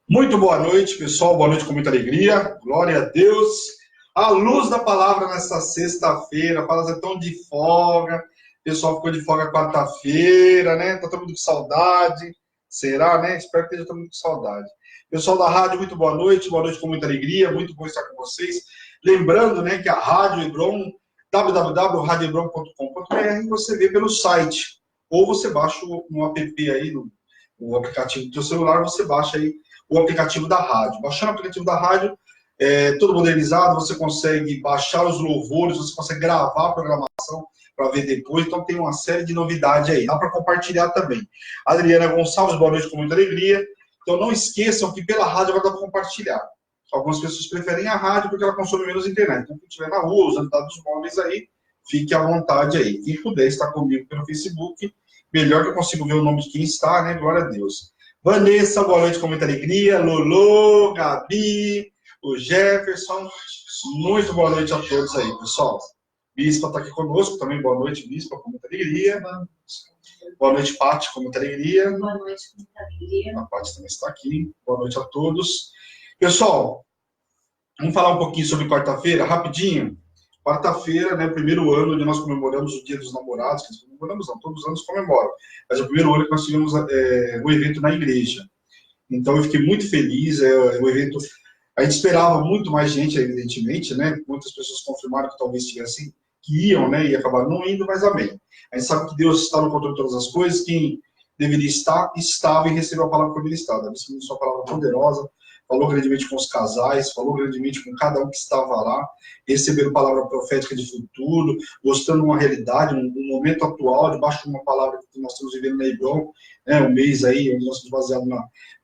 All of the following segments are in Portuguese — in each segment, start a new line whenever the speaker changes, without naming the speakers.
Muito boa noite, pessoal. Boa noite com muita alegria. Glória a Deus. A luz da palavra nesta sexta-feira. A palavra é tão de folga. O pessoal ficou de folga quarta-feira, né? Tá todo mundo com saudade. Será, né? Espero que esteja todo mundo com saudade. Pessoal da rádio, muito boa noite. Boa noite com muita alegria. Muito bom estar com vocês. Lembrando, né, que a Rádio Hebron, www.radiohebron.com.br, você vê pelo site. Ou você baixa no app aí, no aplicativo do seu celular, você baixa aí o aplicativo da rádio. Baixando o aplicativo da rádio, todo modernizado, você consegue baixar os louvores, você consegue gravar a programação para ver depois, então tem uma série de novidades aí. Dá para compartilhar também. Adriana Gonçalves, boa noite com muita alegria. Então não esqueçam que pela rádio vai dar para compartilhar. Algumas pessoas preferem a rádio porque ela consome menos internet. Então quem estiver na rua, usando dados móveis aí, fique à vontade aí. Quem puder estar comigo pelo Facebook, melhor que eu consigo ver o nome de quem está, né? Glória a Deus. Vanessa, boa noite com muita alegria. Lolo, Gabi, o Jefferson. Muito boa noite a todos aí, pessoal. Bispa está aqui conosco também. Boa noite, Bispa, com muita alegria. Boa noite, Paty, com muita alegria.
Boa noite, com muita alegria.
A Paty também está aqui. Boa noite a todos. Pessoal, vamos falar um pouquinho sobre quarta-feira, rapidinho. Quarta-feira, né, primeiro ano onde nós comemoramos o Dia dos Namorados, que nós comemoramos não, todos os anos comemoram, mas é o primeiro ano que nós tivemos o evento na igreja. Então eu fiquei muito feliz, o evento, a gente esperava muito mais gente, evidentemente, né, muitas pessoas confirmaram que talvez tivessem, que iam, né, e acabaram não indo, mas amém. A gente sabe que Deus está no controle de todas as coisas, quem deveria estar, estava e recebeu a palavra quando ele estava. Deus tem sua palavra poderosa, falou grandemente com os casais, falou grandemente com cada um que estava lá, recebendo palavra profética de futuro, mostrando uma realidade, um momento atual, debaixo de uma palavra que nós estamos vivendo na Hebron, né, um mês aí, onde nós estamos baseados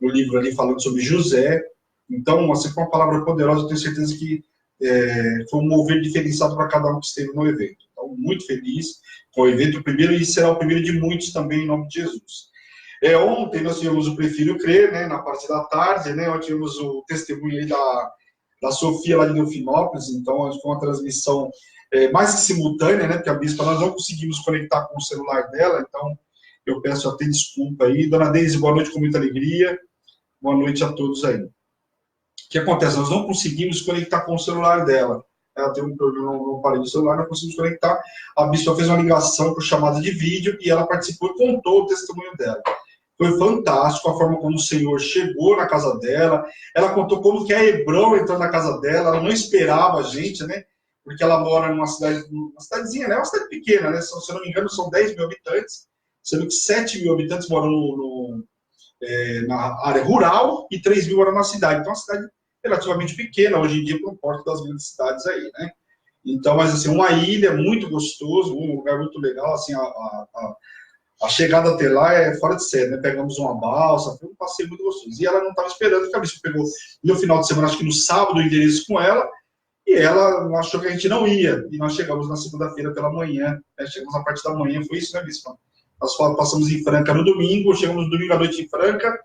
no livro ali falando sobre José. Então, assim, foi uma palavra poderosa, eu tenho certeza que foi um mover diferenciado para cada um que esteve no evento. Então, muito feliz com o evento, o primeiro, e será o primeiro de muitos também, em nome de Jesus. Ontem nós tivemos o Prefiro Crer, né, na parte da tarde, né, nós tivemos o testemunho aí da Sofia lá de Delfinópolis, então foi uma transmissão mais que simultânea, né, porque a Bispa nós não conseguimos conectar com o celular dela, então eu peço até desculpa aí. Dona Deise, boa noite com muita alegria, boa noite a todos aí. O que acontece? Nós não conseguimos conectar com o celular dela, ela tem um problema no aparelho do celular, não conseguimos conectar, a Bispa fez uma ligação por chamada de vídeo e ela participou e contou o testemunho dela. Foi fantástico a forma como o Senhor chegou na casa dela. Ela contou como que a Hebron entrou na casa dela. Ela não esperava a gente, né? Porque ela mora numa cidade, uma cidadezinha, né? Uma cidade pequena, né? Se eu não me engano, são 10 mil habitantes. Sendo que 7 mil habitantes moram na área rural e 3 mil moram na cidade. Então, é uma cidade relativamente pequena, hoje em dia, por porta das grandes cidades aí, né? Então, mas assim, uma ilha muito gostoso, um lugar muito legal, assim, a chegada até lá é fora de série, né? Pegamos uma balsa, foi um passeio muito gostoso. E ela não estava esperando, porque a Bispa pegou no final de semana, acho que no sábado, o endereço com ela, e ela achou que a gente não ia. E nós chegamos na segunda-feira pela manhã, né? Chegamos na parte da manhã, foi isso, né, Bispa? Nós passamos em Franca no domingo, chegamos no domingo à noite em Franca,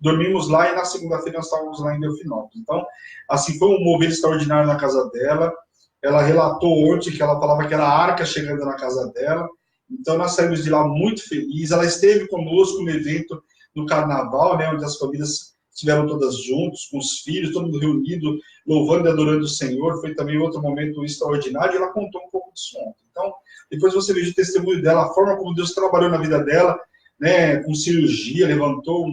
dormimos lá e na segunda-feira nós estávamos lá em Delfinópolis. Então, assim, foi um mover extraordinário na casa dela. Ela relatou ontem que ela falava que era a arca chegando na casa dela. Então, nós saímos de lá muito felizes. Ela esteve conosco no evento do Carnaval, né, onde as famílias estiveram todas juntas, com os filhos, todo mundo reunido, louvando e adorando o Senhor. Foi também outro momento extraordinário, e ela contou um pouco disso ontem. Então, depois você veja o testemunho dela, a forma como Deus trabalhou na vida dela, né, com cirurgia, levantou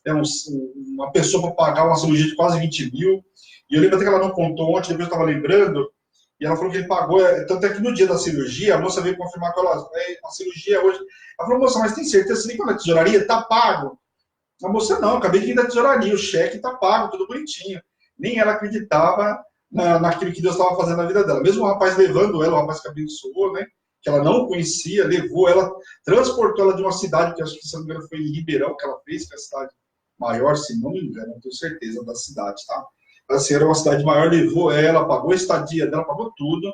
uma pessoa para pagar uma cirurgia de quase 20 mil. E eu lembro até que ela não contou ontem, depois eu estava lembrando, e ela falou que ele pagou, tanto é que no dia da cirurgia, a moça veio confirmar com ela, a cirurgia hoje. Ela falou, moça, mas tem certeza, você nem quando a tesouraria está pago? A moça, não, acabei de vir da tesouraria, o cheque está pago, tudo bonitinho. Nem ela acreditava naquilo que Deus estava fazendo na vida dela. Mesmo o rapaz levando ela, o rapaz que abençoou, né, que ela não conhecia, levou ela, transportou ela de uma cidade, que acho que, se não me engano, foi em Ribeirão que ela fez, que é a cidade maior, se não me engano, não tenho certeza da cidade, tá? Assim, era uma cidade maior, levou ela, pagou a estadia dela, pagou tudo.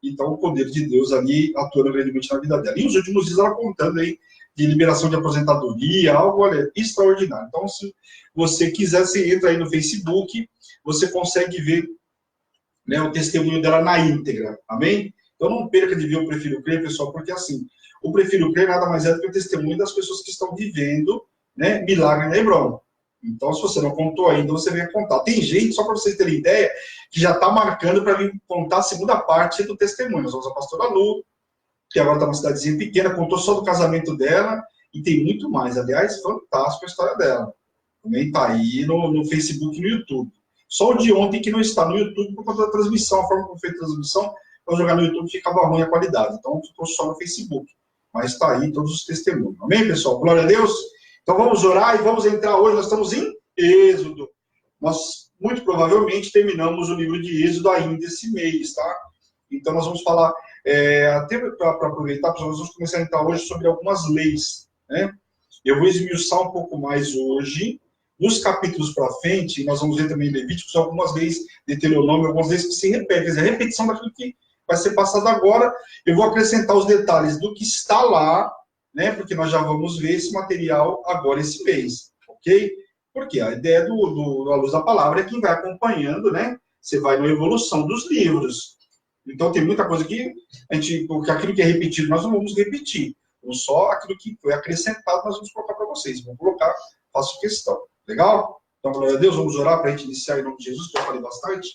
Então, o poder de Deus ali atuando grandemente na vida dela. E os últimos dias ela contando aí de liberação de aposentadoria, algo, olha, extraordinário. Então, se você quiser, você entra aí no Facebook, você consegue ver, né, o testemunho dela na íntegra, amém? Então, não perca de ver o Prefiro Crer, pessoal, porque assim, o Prefiro Crer nada mais é do que o testemunho das pessoas que estão vivendo, né, milagre na Hebron. Então, se você não contou ainda, você vem contar. Tem gente, só para vocês terem ideia, que já está marcando para vir contar a segunda parte do testemunho. Nós vamos a pastora Lu, que agora está numa cidadezinha pequena, contou só do casamento dela, e tem muito mais. Aliás, fantástico a história dela. Também está aí no Facebook e no YouTube. Só o de ontem que não está no YouTube por conta da transmissão, a forma como foi a transmissão, para jogar no YouTube ficava ruim a qualidade. Então, ficou só no Facebook. Mas está aí todos os testemunhos. Amém, pessoal? Glória a Deus. Então, vamos orar e vamos entrar hoje. Nós estamos em Êxodo. Nós, muito provavelmente, terminamos o livro de Êxodo ainda esse mês, tá? Então, nós vamos falar, até para aproveitar, nós vamos começar a entrar hoje sobre algumas leis, né? Eu vou esmiuçar um pouco mais hoje. Nos capítulos para frente, nós vamos ver também em Levíticos algumas leis, Deuteronômio, algumas leis que se repetem. Quer dizer, a repetição daquilo que vai ser passado agora. Eu vou acrescentar os detalhes do que está lá, né? Porque nós já vamos ver esse material agora esse mês, ok? Porque a ideia do A Luz da Palavra é quem vai acompanhando, né? Você vai na evolução dos livros. Então, tem muita coisa que porque aquilo que é repetido, nós não vamos repetir. Então, só aquilo que foi acrescentado, nós vamos colocar para vocês. Vamos colocar, faço questão. Legal? Então, glória a Deus, vamos orar para a gente iniciar em nome de Jesus, que eu falei bastante.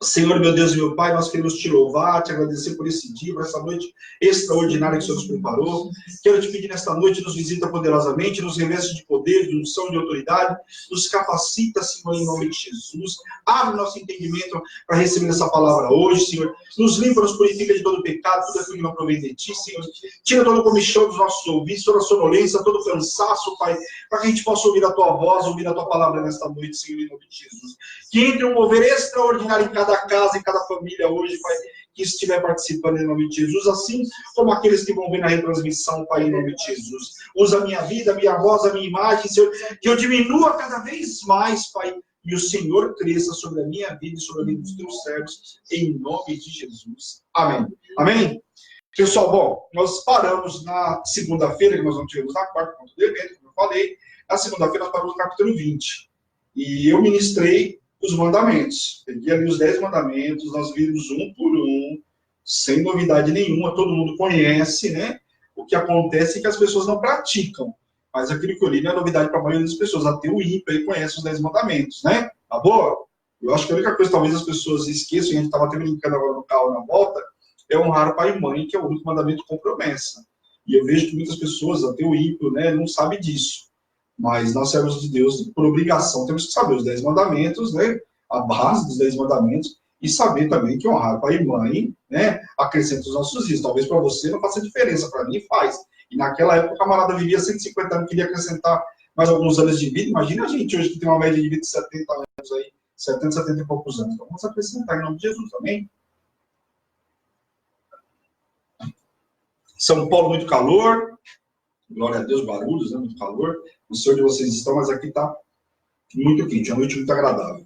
Senhor, meu Deus e meu Pai, nós queremos te louvar, te agradecer por esse dia, por essa noite extraordinária que o Senhor nos preparou. Quero te pedir nesta noite, nos visita poderosamente, nos reveste de poder, de unção, de autoridade, nos capacita, Senhor, em nome de Jesus. Abre nosso entendimento para receber essa palavra hoje, Senhor. Nos limpa, nos purifica de todo pecado, tudo aquilo que não provém de Ti, Senhor. Tira todo o comichão dos nossos ouvidos, toda a sonolência, todo o cansaço, Pai, para que a gente possa ouvir a Tua voz, ouvir a Tua palavra nesta noite, Senhor, em nome de Jesus. Que entre um mover extraordinário em cada casa, em cada família hoje, Pai, que estiver participando em nome de Jesus, assim como aqueles que vão ver na retransmissão, Pai, em nome de Jesus. Usa a minha vida, a minha voz, a minha imagem, Senhor, que eu diminua cada vez mais, Pai, e o Senhor cresça sobre a minha vida e sobre a vida dos teus servos, em nome de Jesus. Amém. Amém? Pessoal, bom, nós paramos na segunda-feira, que nós não tivemos na quarta, por conta do evento, como eu falei. Na segunda-feira nós paramos no capítulo 20. E eu ministrei os mandamentos. Peguei ali os 10 mandamentos, nós vimos um por um, sem novidade nenhuma, todo mundo conhece, né? O que acontece é que as pessoas não praticam. Mas aquilo que eu li não é novidade para a maioria das pessoas. Até o ímpio aí conhece os 10 mandamentos, né? Tá bom? Eu acho que a única coisa que talvez as pessoas esqueçam, e a gente estava até brincando agora no carro na volta, é honrar pai e mãe, que é o único mandamento com promessa. E eu vejo que muitas pessoas, até o ímpio, né, não sabe disso. Mas nós, servos de Deus, por obrigação, temos que saber os 10 mandamentos, né? A base dos 10 mandamentos, e saber também que honrar pai e mãe, né? Acrescenta os nossos dias. Talvez para você não faça diferença, para mim faz. E naquela época o camarada vivia 150 anos, queria acrescentar mais alguns anos de vida. Imagina a gente hoje que tem uma média de vida de 70 anos aí, 70, 70 e poucos anos. Então vamos acrescentar em nome de Jesus, amém? São Paulo, muito calor. Glória a Deus, barulhos, né? Muito calor. Não sei onde vocês estão, mas aqui está muito quente, a noite muito agradável.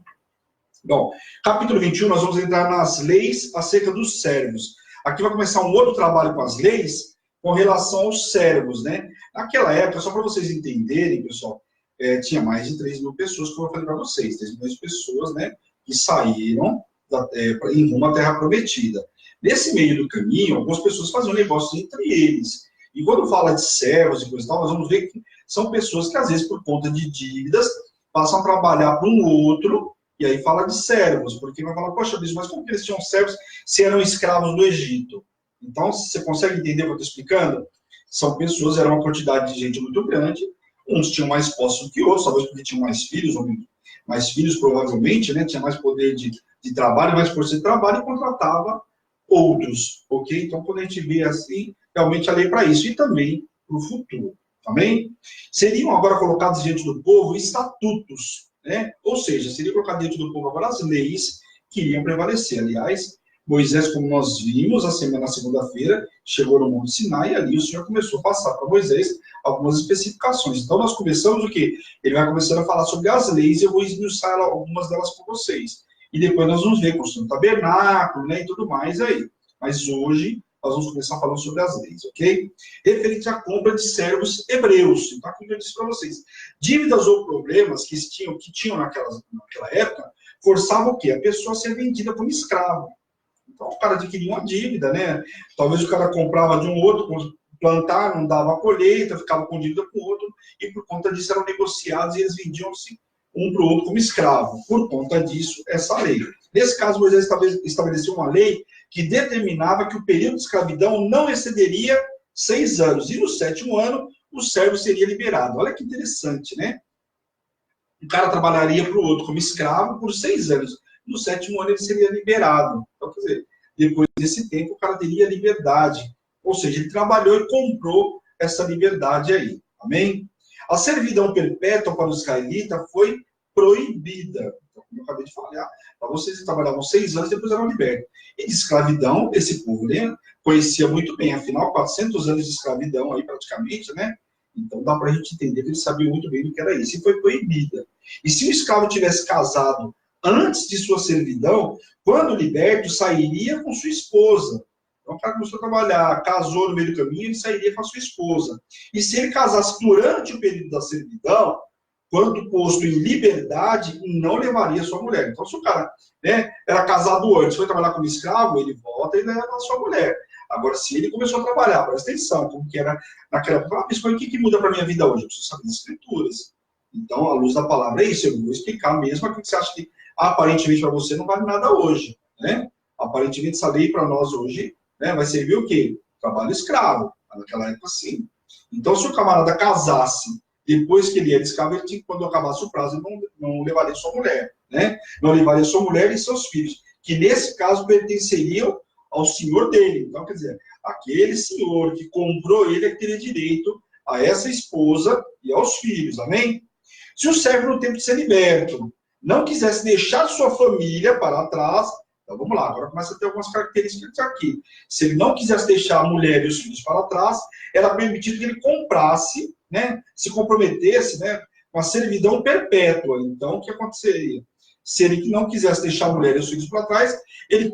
Bom, capítulo 21, nós vamos entrar nas leis acerca dos servos. Aqui vai começar um outro trabalho com as leis com relação aos servos, né? Naquela época, só para vocês entenderem, pessoal, tinha mais de 3 mil pessoas, como eu falei para vocês, 3 milhões de pessoas, né? Que saíram em rumo à Terra Prometida. Nesse meio do caminho, algumas pessoas faziam negócios entre eles. E quando fala de servos e coisa e tal, nós vamos ver que são pessoas que, às vezes, por conta de dívidas, passam a trabalhar para um outro, e aí fala de servos, porque vai falar, poxa, mas como que eles tinham servos se eram escravos do Egito? Então, você consegue entender o que eu estou explicando? São pessoas, era uma quantidade de gente muito grande, uns tinham mais posses que outros, talvez porque tinham mais filhos provavelmente, né? Tinha mais poder de trabalho, mais força de trabalho, e contratava outros, ok? Então, quando a gente vê assim, realmente a lei para isso, e também para o futuro, amém? Seriam agora colocados diante do povo estatutos, né? Ou seja, seriam colocados diante do povo agora as leis que iriam prevalecer. Aliás, Moisés, como nós vimos na segunda-feira, chegou no Monte Sinai, e ali o Senhor começou a passar para Moisés algumas especificações. Então, nós começamos o quê? Ele vai começando a falar sobre as leis, e eu vou esmiuçar algumas delas com vocês. E depois nós vamos ver construindo tabernáculo, né, e tudo mais aí. Mas hoje nós vamos começar falando sobre as leis, ok? Referente à compra de servos hebreus. Então, como eu disse para vocês, dívidas ou problemas que tinham naquela época, forçavam o quê? A pessoa a ser vendida como escravo. Então, o cara adquiria uma dívida, né? Talvez o cara comprava de um outro plantar, não dava colheita, ficava com dívida com o outro, e por conta disso eram negociados e eles vendiam-se um para o outro como escravo. Por conta disso, essa lei. Nesse caso, Moisés estabeleceu uma lei que determinava que o período de escravidão não excederia 6 anos. E no 7º ano, o servo seria liberado. Olha que interessante, né? O cara trabalharia para o outro como escravo por 6 anos. No 7º ano, ele seria liberado. Então, quer dizer, depois desse tempo, o cara teria liberdade. Ou seja, ele trabalhou e comprou essa liberdade aí. Amém? A servidão perpétua para os israelitas foi proibida. Então, como eu acabei de falar, para vocês trabalhavam 6 anos, depois eram libertos. E de escravidão, esse povo, né, conhecia muito bem. Afinal, 400 anos de escravidão aí, praticamente, né? Então, dá para a gente entender que eles sabiam muito bem do que era isso. E foi proibida. E se o escravo tivesse casado antes de sua servidão, quando liberto, sairia com sua esposa. Então, o cara começou a trabalhar, casou no meio do caminho, ele sairia com a sua esposa. E se ele casasse durante o período da servidão, quando posto em liberdade, não levaria sua mulher. Então, se o cara, né, era casado antes, foi trabalhar como escravo, ele volta e leva a sua mulher. Agora, se ele começou a trabalhar, presta atenção, como que era naquela época, o que muda para a minha vida hoje? Eu preciso saber das escrituras. Então, à luz da palavra, é isso. Eu vou explicar mesmo aquilo que você acha que aparentemente para você não vale nada hoje, né? Aparentemente, essa lei para nós hoje, né, vai servir o quê? Trabalho escravo. Naquela época, sim. Então, se o camarada casasse depois que ele era escravo, ele tinha que, quando acabasse o prazo, ele não levaria sua mulher, né? Não levaria sua mulher e seus filhos, que nesse caso pertenceriam ao senhor dele. Então, quer dizer, aquele senhor que comprou ele é que teria direito a essa esposa e aos filhos, amém? Se o servo, no tempo de ser liberto, não quisesse deixar sua família para trás, então vamos lá, agora começa a ter algumas características aqui. Se ele não quisesse deixar a mulher e os filhos para trás, era permitido que ele comprasse, né, se comprometesse, né, com a servidão perpétua. Então, o que aconteceria? Se ele não quisesse deixar a mulher e os filhos para trás, ele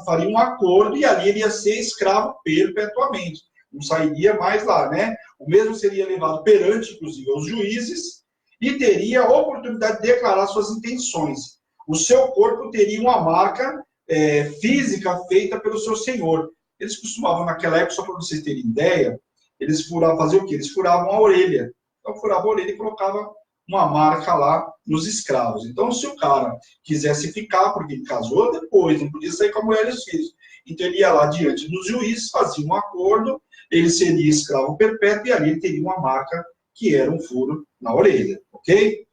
faria um acordo e ali ele ia ser escravo perpetuamente. Não sairia mais lá, né? O mesmo seria levado perante, inclusive, aos juízes e teria a oportunidade de declarar suas intenções. O seu corpo teria uma marca física feita pelo seu senhor. Eles costumavam, naquela época, só para vocês terem ideia, eles faziam o quê? Eles furavam a orelha. Então, furava a orelha e colocava uma marca lá nos escravos. Então, se o cara quisesse ficar, porque ele casou depois, não podia sair com a mulher e os filhos. Então, ele ia lá diante dos juízes, fazia um acordo, ele seria escravo perpétuo e ali ele teria uma marca que era um furo na orelha, ok?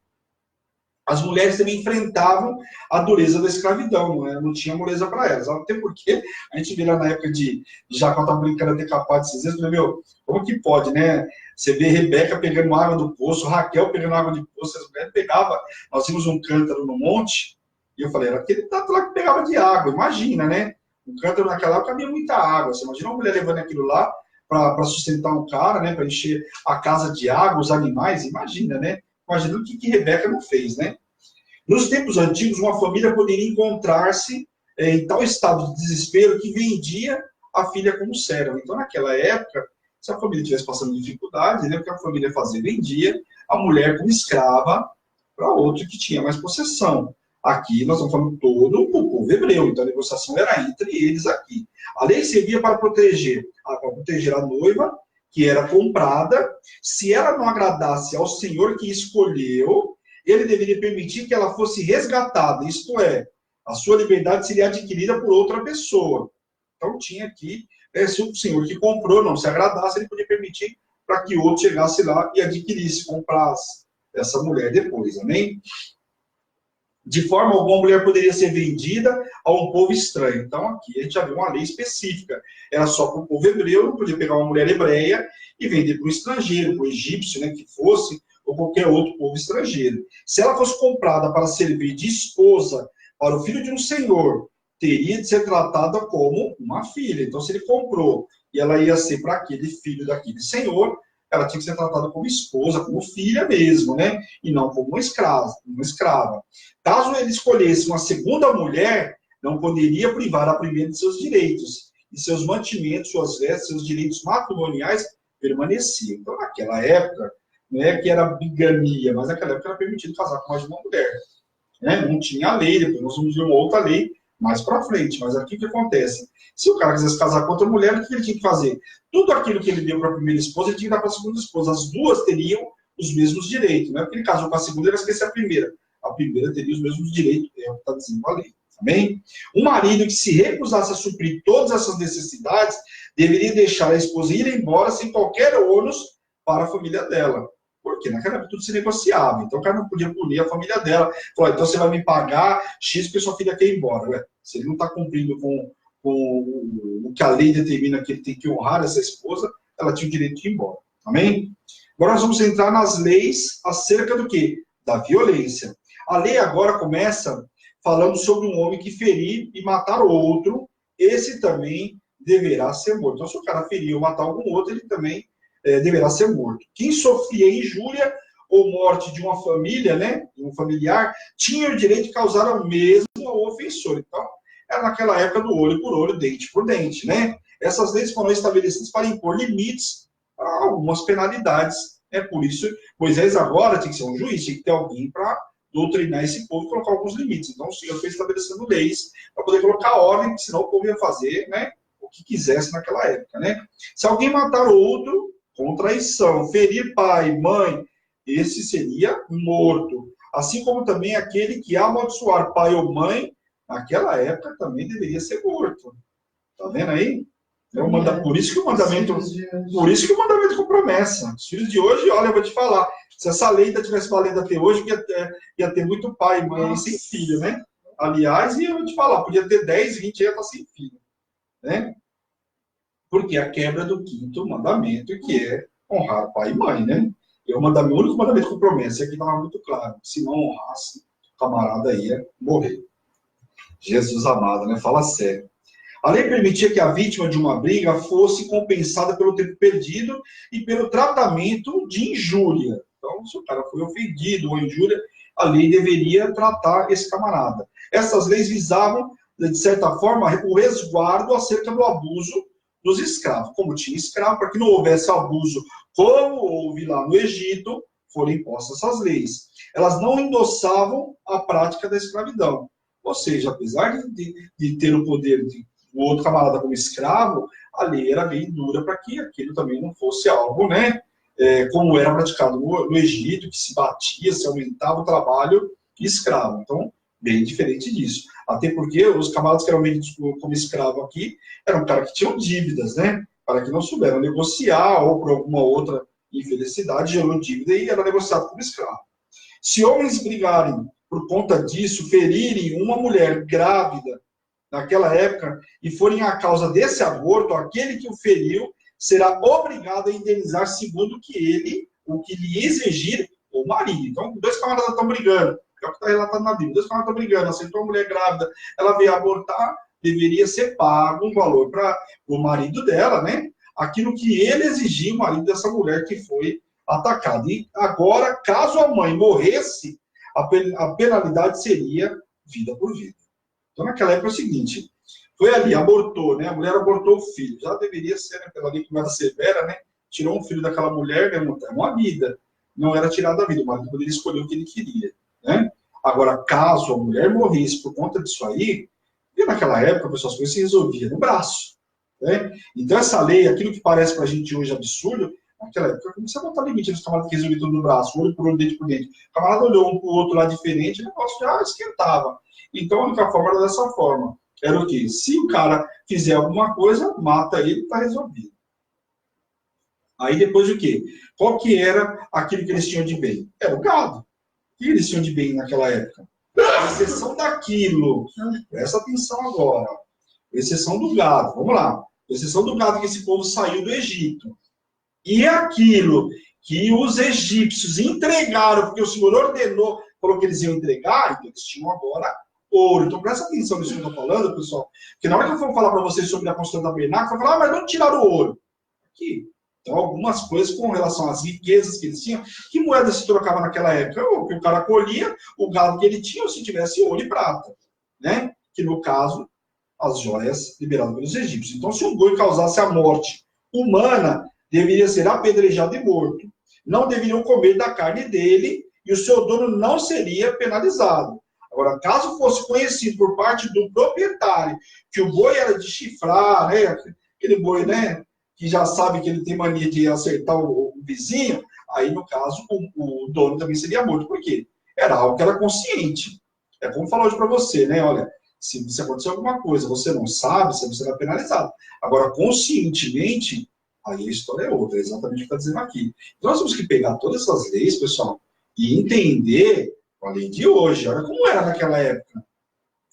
As mulheres também enfrentavam a dureza da escravidão, não tinha moleza para elas. Até porque a gente vê lá na época de Jacó estava brincando de capaz de 6 anos, meu, como que pode, né? Você vê Rebeca pegando água do poço, Raquel pegando água de poço, as mulheres pegavam, nós tínhamos um cântaro no monte, e eu falei, era aquele tato lá que pegava de água, imagina, né? Um cântaro naquela época cabia muita água, você imagina uma mulher levando aquilo lá para sustentar um cara, né? Para encher a casa de água, os animais, imagina, né? Imagina o que Rebeca não fez, né? Nos tempos antigos, uma família poderia encontrar-se em tal estado de desespero que vendia a filha como serva. Então, naquela época, se a família estivesse passando dificuldade, né, o que a família fazia? Vendia a mulher como escrava para outro que tinha mais possessão. Aqui nós estamos falando todo o povo hebreu, então a negociação era entre eles aqui. A lei servia para proteger a noiva, que era comprada. Se ela não agradasse ao senhor que escolheu, ele deveria permitir que ela fosse resgatada, isto é, a sua liberdade seria adquirida por outra pessoa. Então tinha aqui, se o senhor que comprou não se agradasse, ele podia permitir para que outro chegasse lá e adquirisse, comprasse essa mulher depois, amém? De forma alguma, a mulher poderia ser vendida a um povo estranho. Então, aqui a gente já viu uma lei específica. Era só para o povo hebreu, não podia pegar uma mulher hebreia e vender para um estrangeiro, para um egípcio, né, que fosse, ou qualquer outro povo estrangeiro. Se ela fosse comprada para servir de esposa para o filho de um senhor, teria de ser tratada como uma filha. Então, se ele comprou e ela ia ser para aquele filho daquele senhor, ela tinha que ser tratada como esposa, como filha mesmo, né? E não como uma escrava. Caso ele escolhesse uma segunda mulher, não poderia privar a primeira de seus direitos. E seus mantimentos, suas vestes, seus direitos matrimoniais permaneciam. Então, naquela época, não é que era bigamia, mas naquela época era permitido casar com mais de uma mulher. Né? Não tinha lei, depois nós vamos ver uma outra lei mais para frente. Mas aqui o que acontece? Se o cara quisesse casar com outra mulher, o que ele tinha que fazer? Tudo aquilo que ele deu para a primeira esposa, ele tinha que dar para a segunda esposa. As duas teriam os mesmos direitos. Não é porque ele casou com a segunda, ele vai esquecer a primeira. A primeira teria os mesmos direitos, é o que está dizendo a lei. Amém? O marido que se recusasse a suprir todas essas necessidades, deveria deixar a esposa ir embora sem qualquer ônus para a família dela. Porque naquela época tudo se negociava. Então o cara não podia punir a família dela. Falar, então você vai me pagar X porque sua filha quer ir embora. Ué, se ele não está cumprindo com o que a lei determina que ele tem que honrar essa esposa, ela tinha o direito de ir embora. Amém? Agora nós vamos entrar nas leis acerca do quê? Da violência. A lei agora começa falando sobre um homem que ferir e matar outro. Esse também deverá ser morto. Então, se o cara ferir ou matar algum outro, ele também deverá ser morto. Quem sofria injúria ou morte de uma família, né, de um familiar, tinha o direito de causar o mesmo ao ofensor. Então, era naquela época do olho por olho, dente por dente, né? Essas leis foram estabelecidas para impor limites a algumas penalidades. Por isso, Moisés agora tinha que ser um juiz, tinha que ter alguém para doutrinar esse povo e colocar alguns limites. Então, o Senhor foi estabelecendo leis para poder colocar ordem, senão o povo ia fazer, né, o que quisesse naquela época, né? Se alguém matar outro, com traição, ferir pai, mãe, esse seria morto. Assim como também aquele que amaldiçoar pai ou mãe, naquela época também deveria ser morto. Tá vendo aí? Por isso que o mandamento com promessa. Os filhos de hoje, olha, eu vou te falar, se essa lei ainda tivesse valendo até hoje, ia ter muito pai e mãe sem filho, né? Aliás, e eu vou te falar, podia ter 10, 20 ia estar sem filho, né? Porque a quebra do 5º mandamento, que é honrar pai e mãe, né? É o único mandamento com promessa, aqui estava muito claro. Se não honrasse, o camarada ia morrer. Jesus amado, né? Fala sério. A lei permitia que a vítima de uma briga fosse compensada pelo tempo perdido e pelo tratamento de injúria. Então, se o cara foi ofendido ou injúria, a lei deveria tratar esse camarada. Essas leis visavam, de certa forma, o resguardo acerca do abuso dos escravos. Como tinha escravo, para que não houvesse abuso, como houve lá no Egito, foram impostas essas leis. Elas não endossavam a prática da escravidão. Ou seja, apesar de ter o poder de o outro camarada como escravo, a lei era bem dura para que aquilo também não fosse algo, né, como era praticado no Egito, que se batia, se aumentava o trabalho escravo. Então, bem diferente disso. Até porque os camaradas que eram vendidos como escravo aqui eram caras que tinham dívidas, né, para que não souberam negociar ou por alguma outra infelicidade gerou dívida e era negociado como escravo. Se homens brigarem por conta disso, ferirem uma mulher grávida naquela época, e forem a causa desse aborto, aquele que o feriu será obrigado a indenizar segundo o que lhe exigir o marido. Então, dois camaradas estão brigando, é o que está relatado na Bíblia, dois camaradas estão brigando, aceitou uma mulher grávida, ela veio abortar, deveria ser pago um valor para o marido dela, né? Aquilo que ele exigia, o marido dessa mulher que foi atacada. E agora, caso a mãe morresse, a penalidade seria vida por vida. Então, naquela época é o seguinte, foi ali, abortou, né? A mulher abortou o filho. Já deveria ser, né, pela lei que não era severa, né? Tirou um filho daquela mulher, né? Uma vida. Não era tirada a vida, o marido poderia escolher o que ele queria, né? Agora, caso a mulher morresse por conta disso aí, e naquela época, pessoal, as coisas se resolviam no braço, né? Então, essa lei, aquilo que parece pra gente hoje absurdo, naquela época, como você botar limite nos camaradas que resolviam tudo no braço, olho por olho, dente por dente. O camarada olhou um pro outro lá diferente, o negócio já esquentava. Então, a única forma era dessa forma. Era o quê? Se o cara fizer alguma coisa, mata ele e está resolvido. Aí depois o quê? Qual que era aquilo que eles tinham de bem? Era o gado. O que eles tinham de bem naquela época? A exceção daquilo. Presta atenção agora. A exceção do gado. Vamos lá. A exceção do gado que esse povo saiu do Egito. E aquilo que os egípcios entregaram, porque o Senhor ordenou, falou que eles iam entregar, então eles tinham agora ouro. Então presta atenção nisso que eu estou falando, pessoal. Porque na hora que eu for falar para vocês sobre a construção da tabernáculo, eu vou falar, mas não tiraram o ouro. Aqui. Então, algumas coisas com relação às riquezas que eles tinham. Que moeda se trocava naquela época? O cara colhia o gado que ele tinha, ou se tivesse ouro e prata. Né? Que no caso, as joias liberadas pelos egípcios. Então, se um boi causasse a morte humana, deveria ser apedrejado e morto. Não deveriam comer da carne dele e o seu dono não seria penalizado. Agora, caso fosse conhecido por parte do proprietário que o boi era de chifrar, né? Aquele boi, né? Que já sabe que ele tem mania de acertar o vizinho, aí, no caso, o dono também seria morto. Por quê? Era algo que era consciente. É como falar hoje para você, né? Olha, se acontecer alguma coisa, você não sabe, você será penalizado. Agora, conscientemente, aí a história é outra, é exatamente o que está dizendo aqui. Então, nós temos que pegar todas essas leis, pessoal, e entender a lei de hoje. Olha como era naquela época.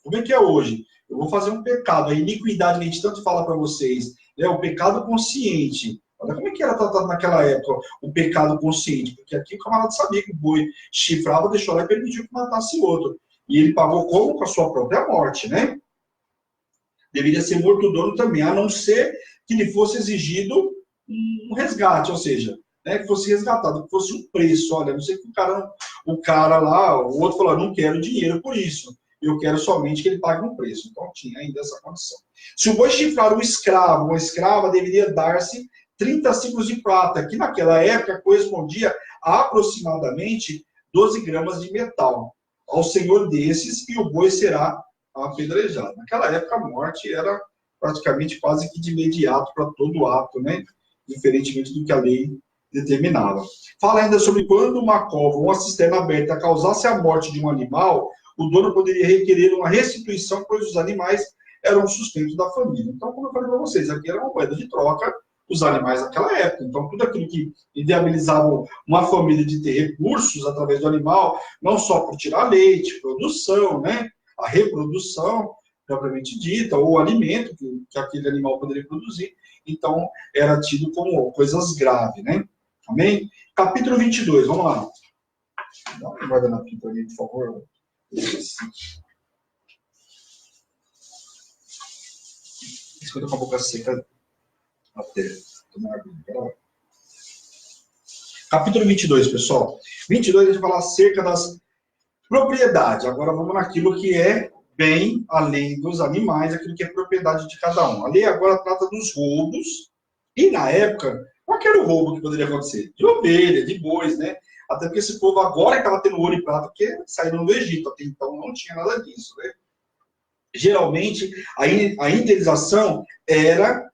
Como é que é hoje? Eu vou fazer um pecado, a iniquidade que a gente tanto fala para vocês, né? O pecado consciente. Olha como é que era tratado naquela época, o pecado consciente. Porque aqui o camarada sabia que o boi chifrava, deixou lá e permitiu que matasse o outro. E ele pagou como? Com a sua própria morte, né? Deveria ser morto o dono também, a não ser que lhe fosse exigido um resgate, ou seja, né, que fosse resgatado, que fosse um preço. Olha, não sei que o cara lá, o outro falou, não quero dinheiro por isso, eu quero somente que ele pague um preço. Então tinha ainda essa condição. Se o boi chifrar um escravo, uma escrava, deveria dar-se 30 ciclos de prata, que naquela época correspondia a aproximadamente 12 gramas de metal. Ao senhor desses, e o boi será apedrejado. Naquela época, a morte era praticamente quase que de imediato para todo ato, né? Diferentemente do que a lei determinava. Fala ainda sobre quando uma cova ou uma cisterna aberta causasse a morte de um animal, o dono poderia requerer uma restituição, pois os animais eram o sustento da família. Então, como eu falei para vocês, aqui era uma moeda de troca, os animais naquela época. Então, tudo aquilo que inviabilizava uma família de ter recursos através do animal, não só por tirar leite, produção, né? A reprodução, propriamente dita, ou o alimento que aquele animal poderia produzir. Então, era tido como coisas graves, né? Amém? Capítulo 22, vamos lá. Dá uma olhada na fita ali, por favor. Escuta com a boca seca até tomar água. Capítulo 22, pessoal. 22 a gente vai falar acerca das propriedades. Agora vamos naquilo que é bem além dos animais, aquilo que é propriedade de cada um. A lei agora trata dos roubos, e na época, qual era o roubo que poderia acontecer? De ovelha, de bois, né? Até porque esse povo agora estava tendo ouro e prata, porque saíram do Egito, até então não tinha nada disso, né? Geralmente, a indenização era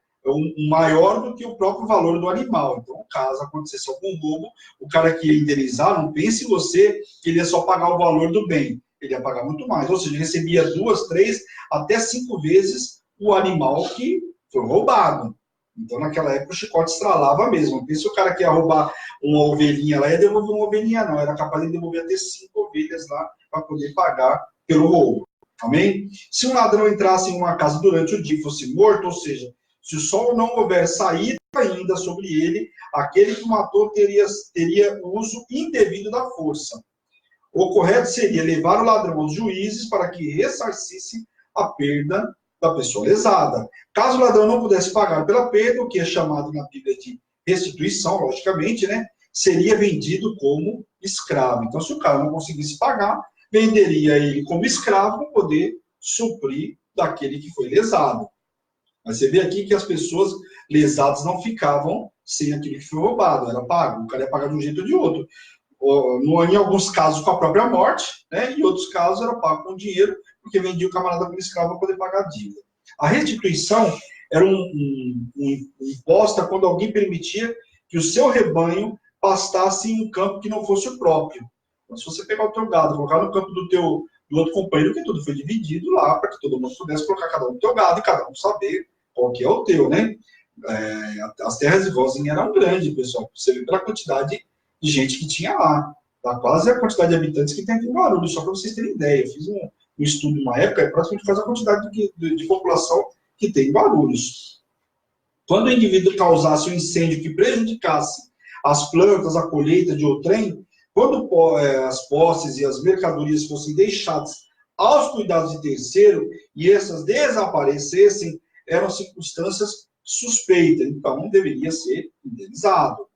maior do que o próprio valor do animal. Então, caso acontecesse algum roubo, o cara que ia indenizar, não pense você que ele ia só pagar o valor do bem. Ele ia pagar muito mais. Ou seja, recebia 2, 3, até 5 vezes o animal que foi roubado. Então, naquela época, o chicote estralava mesmo. Não pense o cara que ia roubar uma ovelhinha lá, ia devolver uma ovelhinha, não. Era capaz de devolver até 5 ovelhas lá para poder pagar pelo roubo. Amém? Se um ladrão entrasse em uma casa durante o dia e fosse morto, ou seja, se o sol não houver saído ainda sobre ele, aquele que o matou teria uso indevido da força. O correto seria levar o ladrão aos juízes para que ressarcisse a perda da pessoa lesada. Caso o ladrão não pudesse pagar pela perda, o que é chamado na Bíblia de restituição, logicamente, né, seria vendido como escravo. Então, se o cara não conseguisse pagar, venderia ele como escravo para poder suprir daquele que foi lesado. Mas você vê aqui que as pessoas lesadas não ficavam sem aquilo que foi roubado, era pago. O cara ia pagar de um jeito ou de outro. Em alguns casos com a própria morte, né? Em outros casos era pago com dinheiro, porque vendia o camarada como escravo para poder pagar a dívida. A restituição era imposta quando alguém permitia que o seu rebanho pastasse em um campo que não fosse o próprio. Então, se você pegar o teu gado, colocar no campo do outro companheiro, que tudo foi dividido lá, para que todo mundo pudesse colocar cada um no teu gado e cada um saber qual que é o teu, né? As terras de Rosinha eram grandes, pessoal. Você vê pela quantidade de gente que tinha lá. Tá? Quase a quantidade de habitantes que tem aqui em Guarulhos, só para vocês terem ideia. Eu fiz um estudo numa época, é praticamente quase a quantidade de população que tem em Guarulhos. Quando o indivíduo causasse um incêndio que prejudicasse as plantas, a colheita de outrem, quando as posses e as mercadorias fossem deixadas aos cuidados de terceiro e essas desaparecessem, eram circunstâncias suspeitas, então deveria ser indenizado.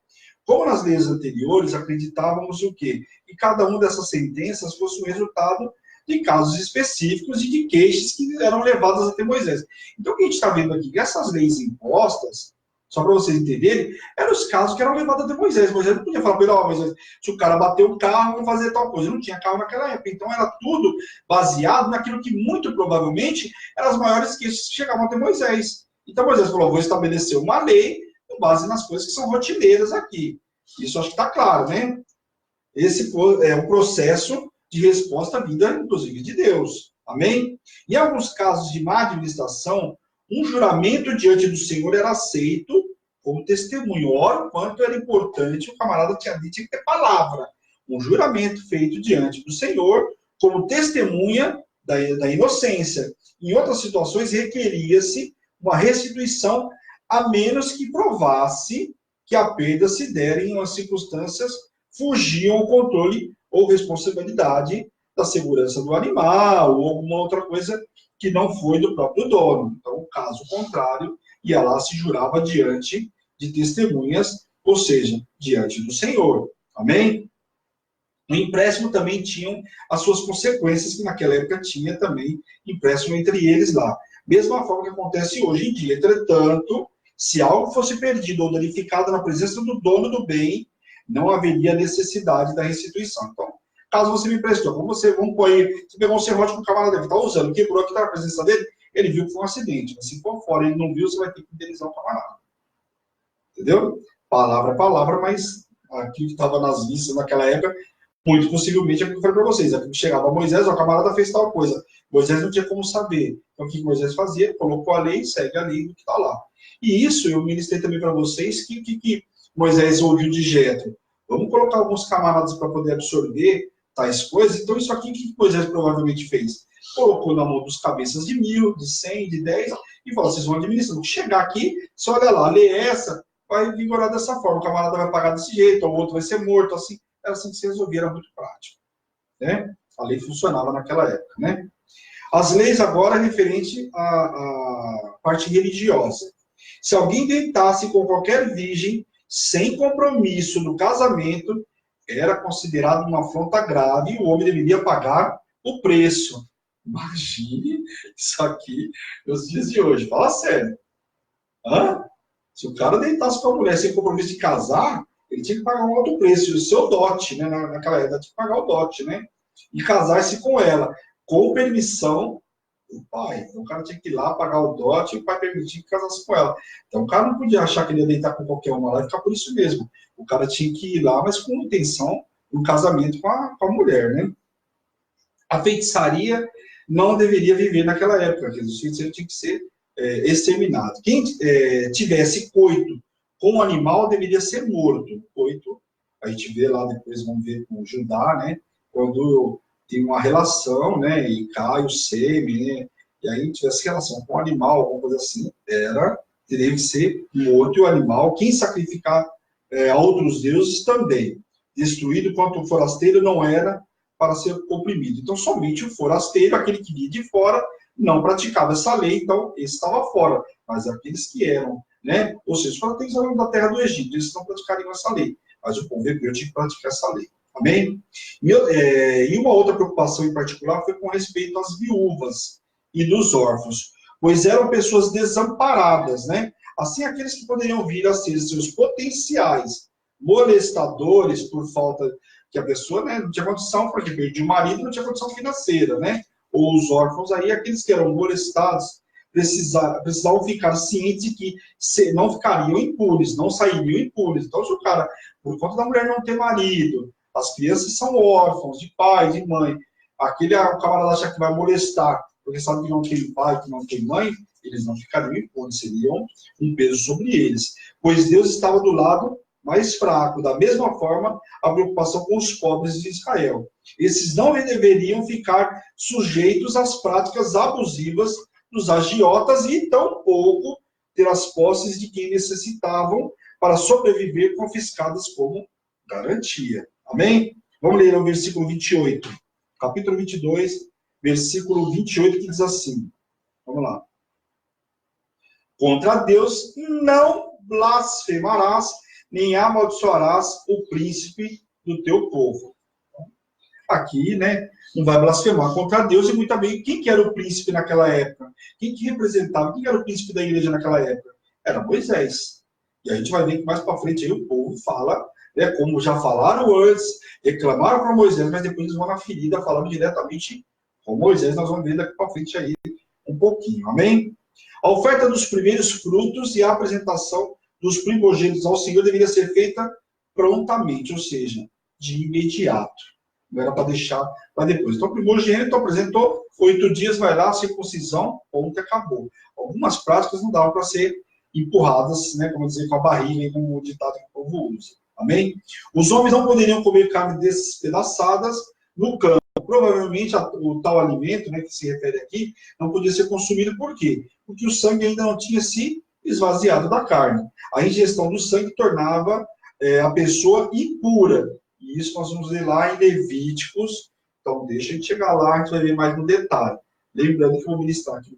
Como nas leis anteriores, acreditávamos o quê? Que cada uma dessas sentenças fosse o resultado de casos específicos e de queixas que eram levadas até Moisés. Então, o que a gente está vendo aqui? Que essas leis impostas, só para vocês entenderem, eram os casos que eram levados até Moisés. Moisés não podia falar para ele, ó, Moisés, se o cara bater um carro, vamos fazer tal coisa. Não tinha carro naquela época. Então era tudo baseado naquilo que muito provavelmente eram as maiores queixas que chegavam até Moisés. Então Moisés falou, vou estabelecer uma lei com base nas coisas que são rotineiras aqui. Isso acho que está claro, né? Esse é um processo de resposta à vida, inclusive, de Deus. Amém? Em alguns casos de má administração, um juramento diante do Senhor era aceito como testemunho. Olha o quanto era importante, o camarada tinha dito, tinha que ter palavra. Um juramento feito diante do Senhor como testemunha da inocência. Em outras situações, requeria-se uma restituição, a menos que provasse que a perda se dera em umas circunstâncias fugiam ao controle ou responsabilidade da segurança do animal ou alguma outra coisa que não foi do próprio dono. Então, caso contrário, ia lá se jurava diante de testemunhas, ou seja, diante do Senhor. Amém? O empréstimo também tinha as suas consequências, que naquela época tinha também empréstimo entre eles lá. Mesma forma que acontece hoje em dia. Entretanto, se algo fosse perdido ou danificado na presença do dono do bem, não haveria necessidade da restituição. Então, caso você me emprestou, como você, vamos pôr aí, você pegou um serrote que o camarada dele está usando, quebrou aqui na presença dele, ele viu que foi um acidente. Mas se for fora e ele não viu, você vai ter que indenizar o camarada. Entendeu? Palavra é palavra, mas aquilo que estava nas vistas naquela época, muito possivelmente é o que eu falei para vocês. Aquilo que chegava a Moisés, o camarada fez tal coisa. Moisés não tinha como saber. Então, o que Moisés fazia? Colocou a lei, segue a lei do que está lá. E isso eu ministrei também para vocês que Moisés ouviu de Jetro. Vamos colocar alguns camaradas para poder absorver tais coisas. Então, isso aqui, o que Moisés provavelmente fez? Colocou na mão dos cabeças de 1.000, de 100, de 10, e falou, vocês vão administrando. Chegar aqui, você olha lá, a lei é essa, vai vigorar dessa forma. O camarada vai pagar desse jeito, o outro vai ser morto, assim. Era assim que se resolvia, era muito prático. Né? A lei funcionava naquela época. Né? As leis agora referente à parte religiosa. Se alguém deitasse com qualquer virgem, sem compromisso no casamento, era considerado uma afronta grave e o homem deveria pagar o preço. Imagine isso aqui nos dias de hoje. Fala sério. Hã? Se o cara deitasse com a mulher sem compromisso de casar, ele tinha que pagar um alto preço, o seu dote, né? Naquela época, tinha que pagar o dote, né? E casar-se com ela, com permissão do pai. Então o cara tinha que ir lá pagar o dote e o pai permitia que casasse com ela. Então o cara não podia achar que ele ia deitar com qualquer uma lá e ficar por isso mesmo. O cara tinha que ir lá, mas com intenção do casamento com a mulher, né? A feitiçaria não deveria viver naquela época, porque os feiticeiros tinham que ser exterminados. Quem tivesse coito com o animal deveria ser morto. Coito, a gente vê lá depois, vamos ver com Judá, né? Quando tem uma relação, né, e cai o sêmen, né, e aí tivesse relação com o animal, alguma coisa assim, teria que ser morto o animal. Quem sacrificar a outros deuses também. Destruído quanto o forasteiro não era para ser oprimido. Então, somente o forasteiro, aquele que vinha de fora, não praticava essa lei, então esse estava fora. Mas aqueles que eram, né, ou seja, os forasteiros eram da terra do Egito, eles não praticariam essa lei. Mas o povo hebreu tinha que praticar essa lei. Amém? E uma outra preocupação em particular foi com respeito às viúvas e dos órfãos, pois eram pessoas desamparadas, né? Assim, aqueles que poderiam vir a ser seus potenciais molestadores por falta que a pessoa, né, não tinha condição, porque perdia o marido, não tinha condição financeira, né? Ou os órfãos aí, aqueles que eram molestados, precisavam ficar cientes de que não ficariam impunes, não sairiam impunes. Então, se o cara, por conta da mulher não ter marido, as crianças são órfãos de pai, de mãe, o camarada acha que vai molestar, porque sabe que não tem pai, que não tem mãe, eles não ficariam impunes, seriam um peso sobre eles. Pois Deus estava do lado mais fraco. Da mesma forma, a preocupação com os pobres de Israel. Esses não deveriam ficar sujeitos às práticas abusivas dos agiotas e tampouco ter as posses de quem necessitavam para sobreviver confiscadas como garantia. Amém? Vamos ler o versículo 28. Capítulo 22, versículo 28, que diz assim. Vamos lá. Contra Deus não blasfemarás, nem amaldiçoarás o príncipe do teu povo. Aqui, né, não vai blasfemar contra Deus, e muito bem, quem que era o príncipe naquela época? Quem que representava? Quem era o príncipe da igreja naquela época? Era Moisés. E a gente vai ver que mais para frente aí o povo fala, né, como já falaram antes, reclamaram para Moisés, mas depois eles vão na ferida falando diretamente com Moisés. Nós vamos ver daqui para frente aí um pouquinho, amém? A oferta dos primeiros frutos e a apresentação dos primogênitos ao Senhor deveria ser feita prontamente, ou seja, de imediato. Não era para deixar para depois. Então, o primogênito apresentou, 8 dias, vai lá, circuncisão, ponto, acabou. Algumas práticas não davam para ser empurradas, né, como dizer, com a barriga, como o ditado que o povo usa. Amém? Os homens não poderiam comer carne despedaçadas no campo. Provavelmente, o tal alimento, né, que se refere aqui, não podia ser consumido. Por quê? Porque o sangue ainda não tinha se esvaziado da carne. A ingestão do sangue tornava a pessoa impura. E isso nós vamos ver lá em Levíticos. Então, deixa a gente chegar lá, a gente vai ver mais no detalhe. Lembrando que eu vou ministrar aqui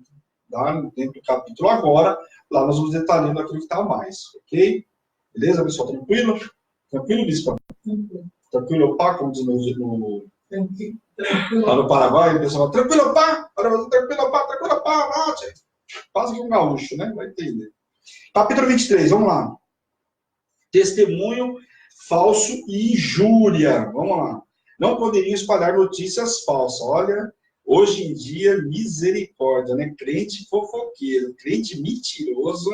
dentro do capítulo agora. Lá nós vamos detalhando aquilo que está a mais. Ok? Beleza, pessoal? Tranquilo? Tranquilo, Bispa? Tranquilo, pá, como diz lá no Paraguai, o pessoal fala, tranquilo, pá, tranquilo, pá, quase que um gaúcho, né? Vai entender. Capítulo 23, vamos lá. Testemunho falso e injúria. Vamos lá. Não poderiam espalhar notícias falsas. Olha, hoje em dia, misericórdia, né? Crente fofoqueiro, crente mentiroso.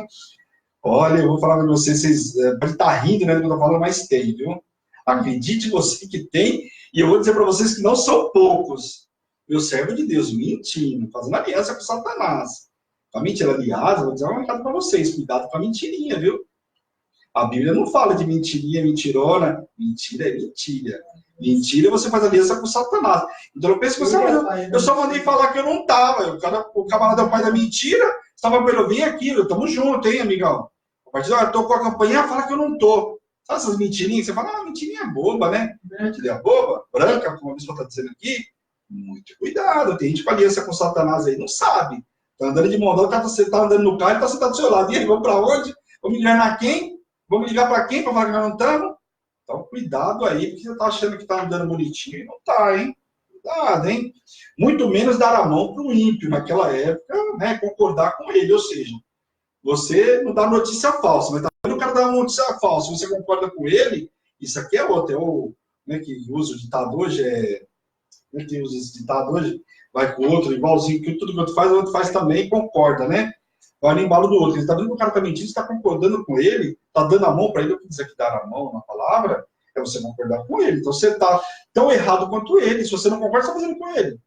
Olha, eu vou falar para vocês, pode estar rindo, né, do que eu estou falando, mas tem, viu? Acredite você que tem, e eu vou dizer para vocês que não são poucos. Meu servo de Deus, mentindo, fazendo aliança com Satanás. Com a mentira, aliás, eu vou dizer uma recado para vocês, cuidado com a mentirinha, viu? A Bíblia não fala de mentirinha, mentirona. Mentira é mentira. Mentira, você faz aliança com Satanás. Então eu penso que você, eu só mandei falar que eu não estava. O camarada é o pai da mentira, estava com ele, vem aqui, estamos juntos, hein, amigão? A partir de agora, eu estou com a campanha, fala que eu não estou. Sabe essas mentirinhas? Você fala, mentirinha boba, né? Mentirinha boba, branca, como a pessoa está dizendo aqui. Muito cuidado, tem gente com aliança com Satanás aí, não sabe. Está andando de mão dada, você está andando no carro, ele está sentado do seu lado. E aí, vamos para onde? Vamos enganar quem? Vamos ligar para quem? Para falar que nós não estamos? Então, cuidado aí, porque você está achando que está andando bonitinho e não está, hein? Cuidado, hein? Muito menos dar a mão para o ímpio naquela época, né? Concordar com ele, ou seja, você não dá notícia falsa, mas tá vendo o cara dar uma notícia falsa, você concorda com ele, isso aqui é outro, é o, né, que usa o ditado hoje, quem usa esse ditado hoje, vai com o outro, igualzinho, que tudo que o outro faz também, concorda, né? Vai no embalo do outro. Ele está vendo que o cara está mentindo, você está concordando com ele, está dando a mão para ele, o que dizer que dar a mão na palavra, é você concordar com ele. Então você está tão errado quanto ele. Se você não concorda, você está fazendo com ele.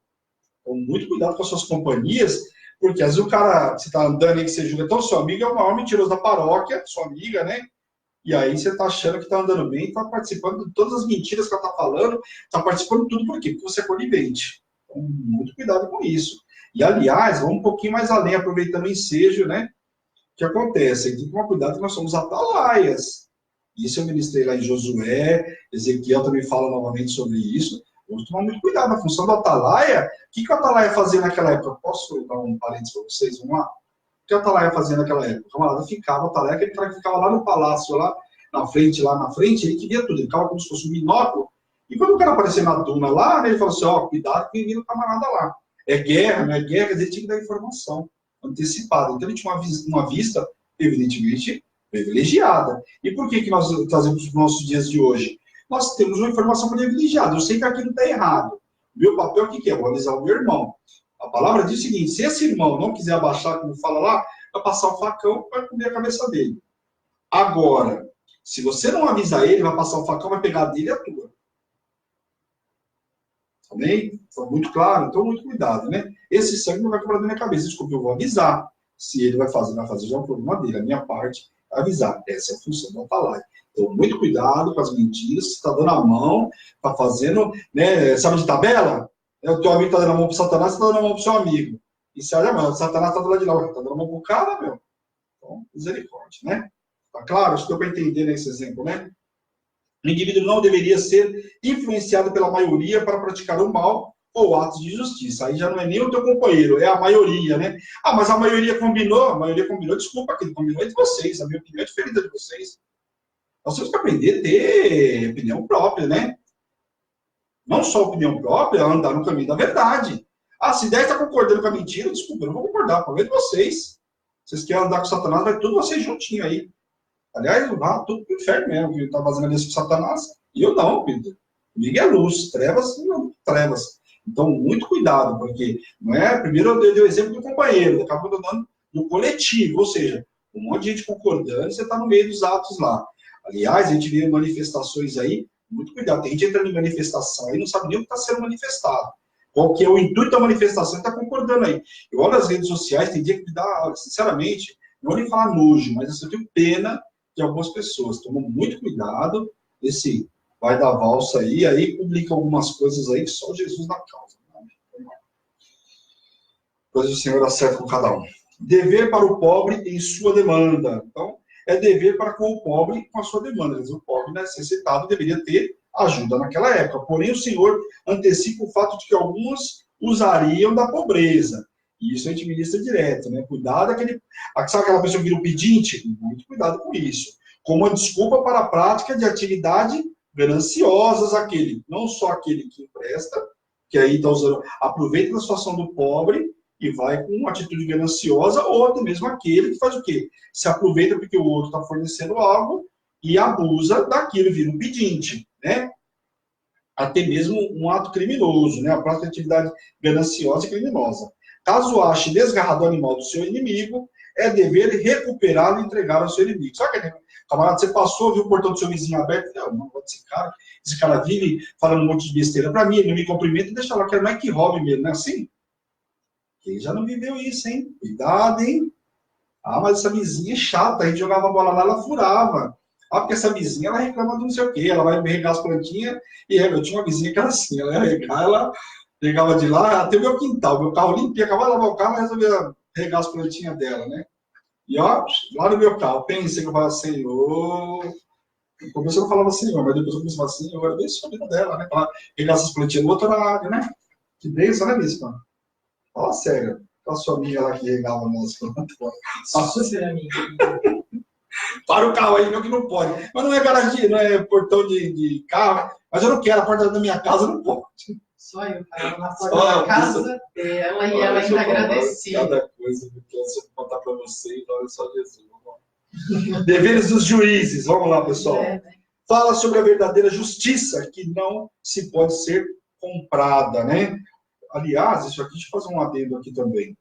Então, muito cuidado com as suas companhias, porque às vezes o cara, você está andando aí que você julga tão seu amigo, é o maior mentiroso da paróquia, sua amiga, né? E aí você está achando que está andando bem, está participando de todas as mentiras que ela está falando, está participando de tudo, por quê? Porque você é conivente. Então, muito cuidado com isso. E, aliás, vamos um pouquinho mais além, aproveitando o ensejo, né? O que acontece? Tem que tomar cuidado que nós somos atalaias. Isso eu ministrei lá em Josué, Ezequiel também fala novamente sobre isso. Vamos tomar muito cuidado. A função do atalaia, o que o atalaia fazia naquela época? Posso dar um parênteses para vocês? Vamos lá? O que o atalaia fazia naquela época? O camarada ficava, o atalaia, aquele cara que ficava lá no palácio, lá na frente, ele que via tudo. Ele ficava como se fosse um binóculo. E quando o cara aparecia na duna lá, ele falou assim, cuidado que vem o camarada lá. É guerra, não é guerra, ele tinha que dar informação antecipada. Então, ele tinha uma vista, evidentemente, privilegiada. E por que nós trazemos para os nossos dias de hoje? Nós temos uma informação privilegiada. Eu sei que aquilo está errado. Meu papel, o que é? Eu vou avisar o meu irmão. A palavra diz o seguinte, se esse irmão não quiser abaixar, como fala lá, vai passar o facão, vai comer a cabeça dele. Agora, se você não avisar ele, vai passar o facão, vai pegar a dele e a tua. Amém? Então, muito claro, então muito cuidado, né? Esse sangue não vai quebrar na minha cabeça, desculpa, eu vou avisar. Se ele vai fazer já é um problema dele. A minha parte é avisar. Essa é a função do atalaia. Então, muito cuidado com as mentiras, você está dando a mão, está fazendo, né? Sabe de tabela? O teu amigo está dando a mão para o Satanás, você está dando a mão para o seu amigo. E se olha, mano, o Satanás está do lado de lá, está dando a mão para o cara, meu. Então, misericórdia, né? Tá claro? Acho que deu para entender nesse exemplo, né? O indivíduo não deveria ser influenciado pela maioria para praticar o mal ou atos de justiça. Aí já não é nem o teu companheiro, é a maioria, né? Mas a maioria combinou, desculpa, quem combinou é de vocês, a minha opinião é diferente de vocês. Nós temos que aprender a ter opinião própria, né? Não só opinião própria, andar no caminho da verdade. Se 10 está concordando com a mentira, desculpa, eu não vou concordar, por meio de vocês. Vocês querem andar com Satanás, vai tudo vocês juntinho aí. Aliás, vá tudo pro inferno mesmo, que está fazendo isso com Satanás. E eu não, Pedro. Comigo é luz, trevas, não, trevas. Então, muito cuidado, porque não é. Primeiro eu dei o exemplo do companheiro, acabou dando do coletivo, ou seja, um monte de gente concordando, você está no meio dos atos lá. Aliás, a gente vê manifestações aí, muito cuidado, tem gente entrando em manifestação aí, não sabe nem o que está sendo manifestado. Qual que é o intuito da manifestação, está concordando aí. Eu olho as redes sociais, tem dia que me dá, sinceramente, não vou nem falar nojo, mas eu tenho pena de algumas pessoas. Tomam muito cuidado, esse vai dar valsa aí publica algumas coisas aí que só Jesus na causa. Coisa do Senhor acerta com cada um. Dever para o pobre em sua demanda. Então, é dever para com o pobre com a sua demanda. O pobre necessitado deveria ter ajuda naquela época. Porém, o Senhor antecipa o fato de que alguns usariam da pobreza. E isso a gente ministra direto, né? Cuidado, sabe aquela pessoa que vira um pedinte? Muito cuidado com isso. Como uma desculpa para a prática de atividade gananciosas, não só aquele que empresta, que aí está usando, aproveita a situação do pobre e vai com uma atitude gananciosa, ou até mesmo aquele que faz o quê? Se aproveita porque o outro está fornecendo algo e abusa daquilo, vira um pedinte, né? Até mesmo um ato criminoso, né? A prática de atividade gananciosa e criminosa. Caso ache desgarrado o animal do seu inimigo, é dever recuperá-lo e entregá-lo ao seu inimigo. Sabe que, camarada, você passou, viu o portão do seu vizinho aberto? Não pode ser esse cara vive falando um monte de besteira para mim, ele não me cumprimenta e deixa lá, que não é que roube mesmo, não é assim? Quem já não viveu isso, hein? Cuidado, hein? Ah, mas essa vizinha é chata, a gente jogava bola lá, ela furava. Ah, porque essa vizinha, ela reclama de não sei o quê, ela vai regar as plantinhas, e eu tinha uma vizinha que era assim, ela ia regar, ela pegava de lá, até o meu quintal, meu carro limpia, acabava de lavar o carro, ela resolvia regar as plantinhas dela, né? E ó, lá no meu carro, pensei que eu falava, Senhor. No começo eu não falava Senhor, mas depois eu comecei a falar assim, eu abençoe a vida dela, né? Ela regar essas plantinhas no outro área, né? Que bênção, né, Bispa? Fala sério. A sua amiga lá que regava nas plantas.
Só ser amiga.
Para o carro aí, não que não pode. Mas não é garagem, não é portão de carro. Mas eu não quero, a porta da minha casa não pode.
Só eu parava na porta da casa dela e ela ainda agradecia.
Cada coisa que eu contar para vocês, olha só Jesus. Deveres dos juízes, vamos lá, pessoal. Fala sobre a verdadeira justiça, que não se pode ser comprada, né? Aliás, isso aqui, deixa eu fazer um adendo aqui também.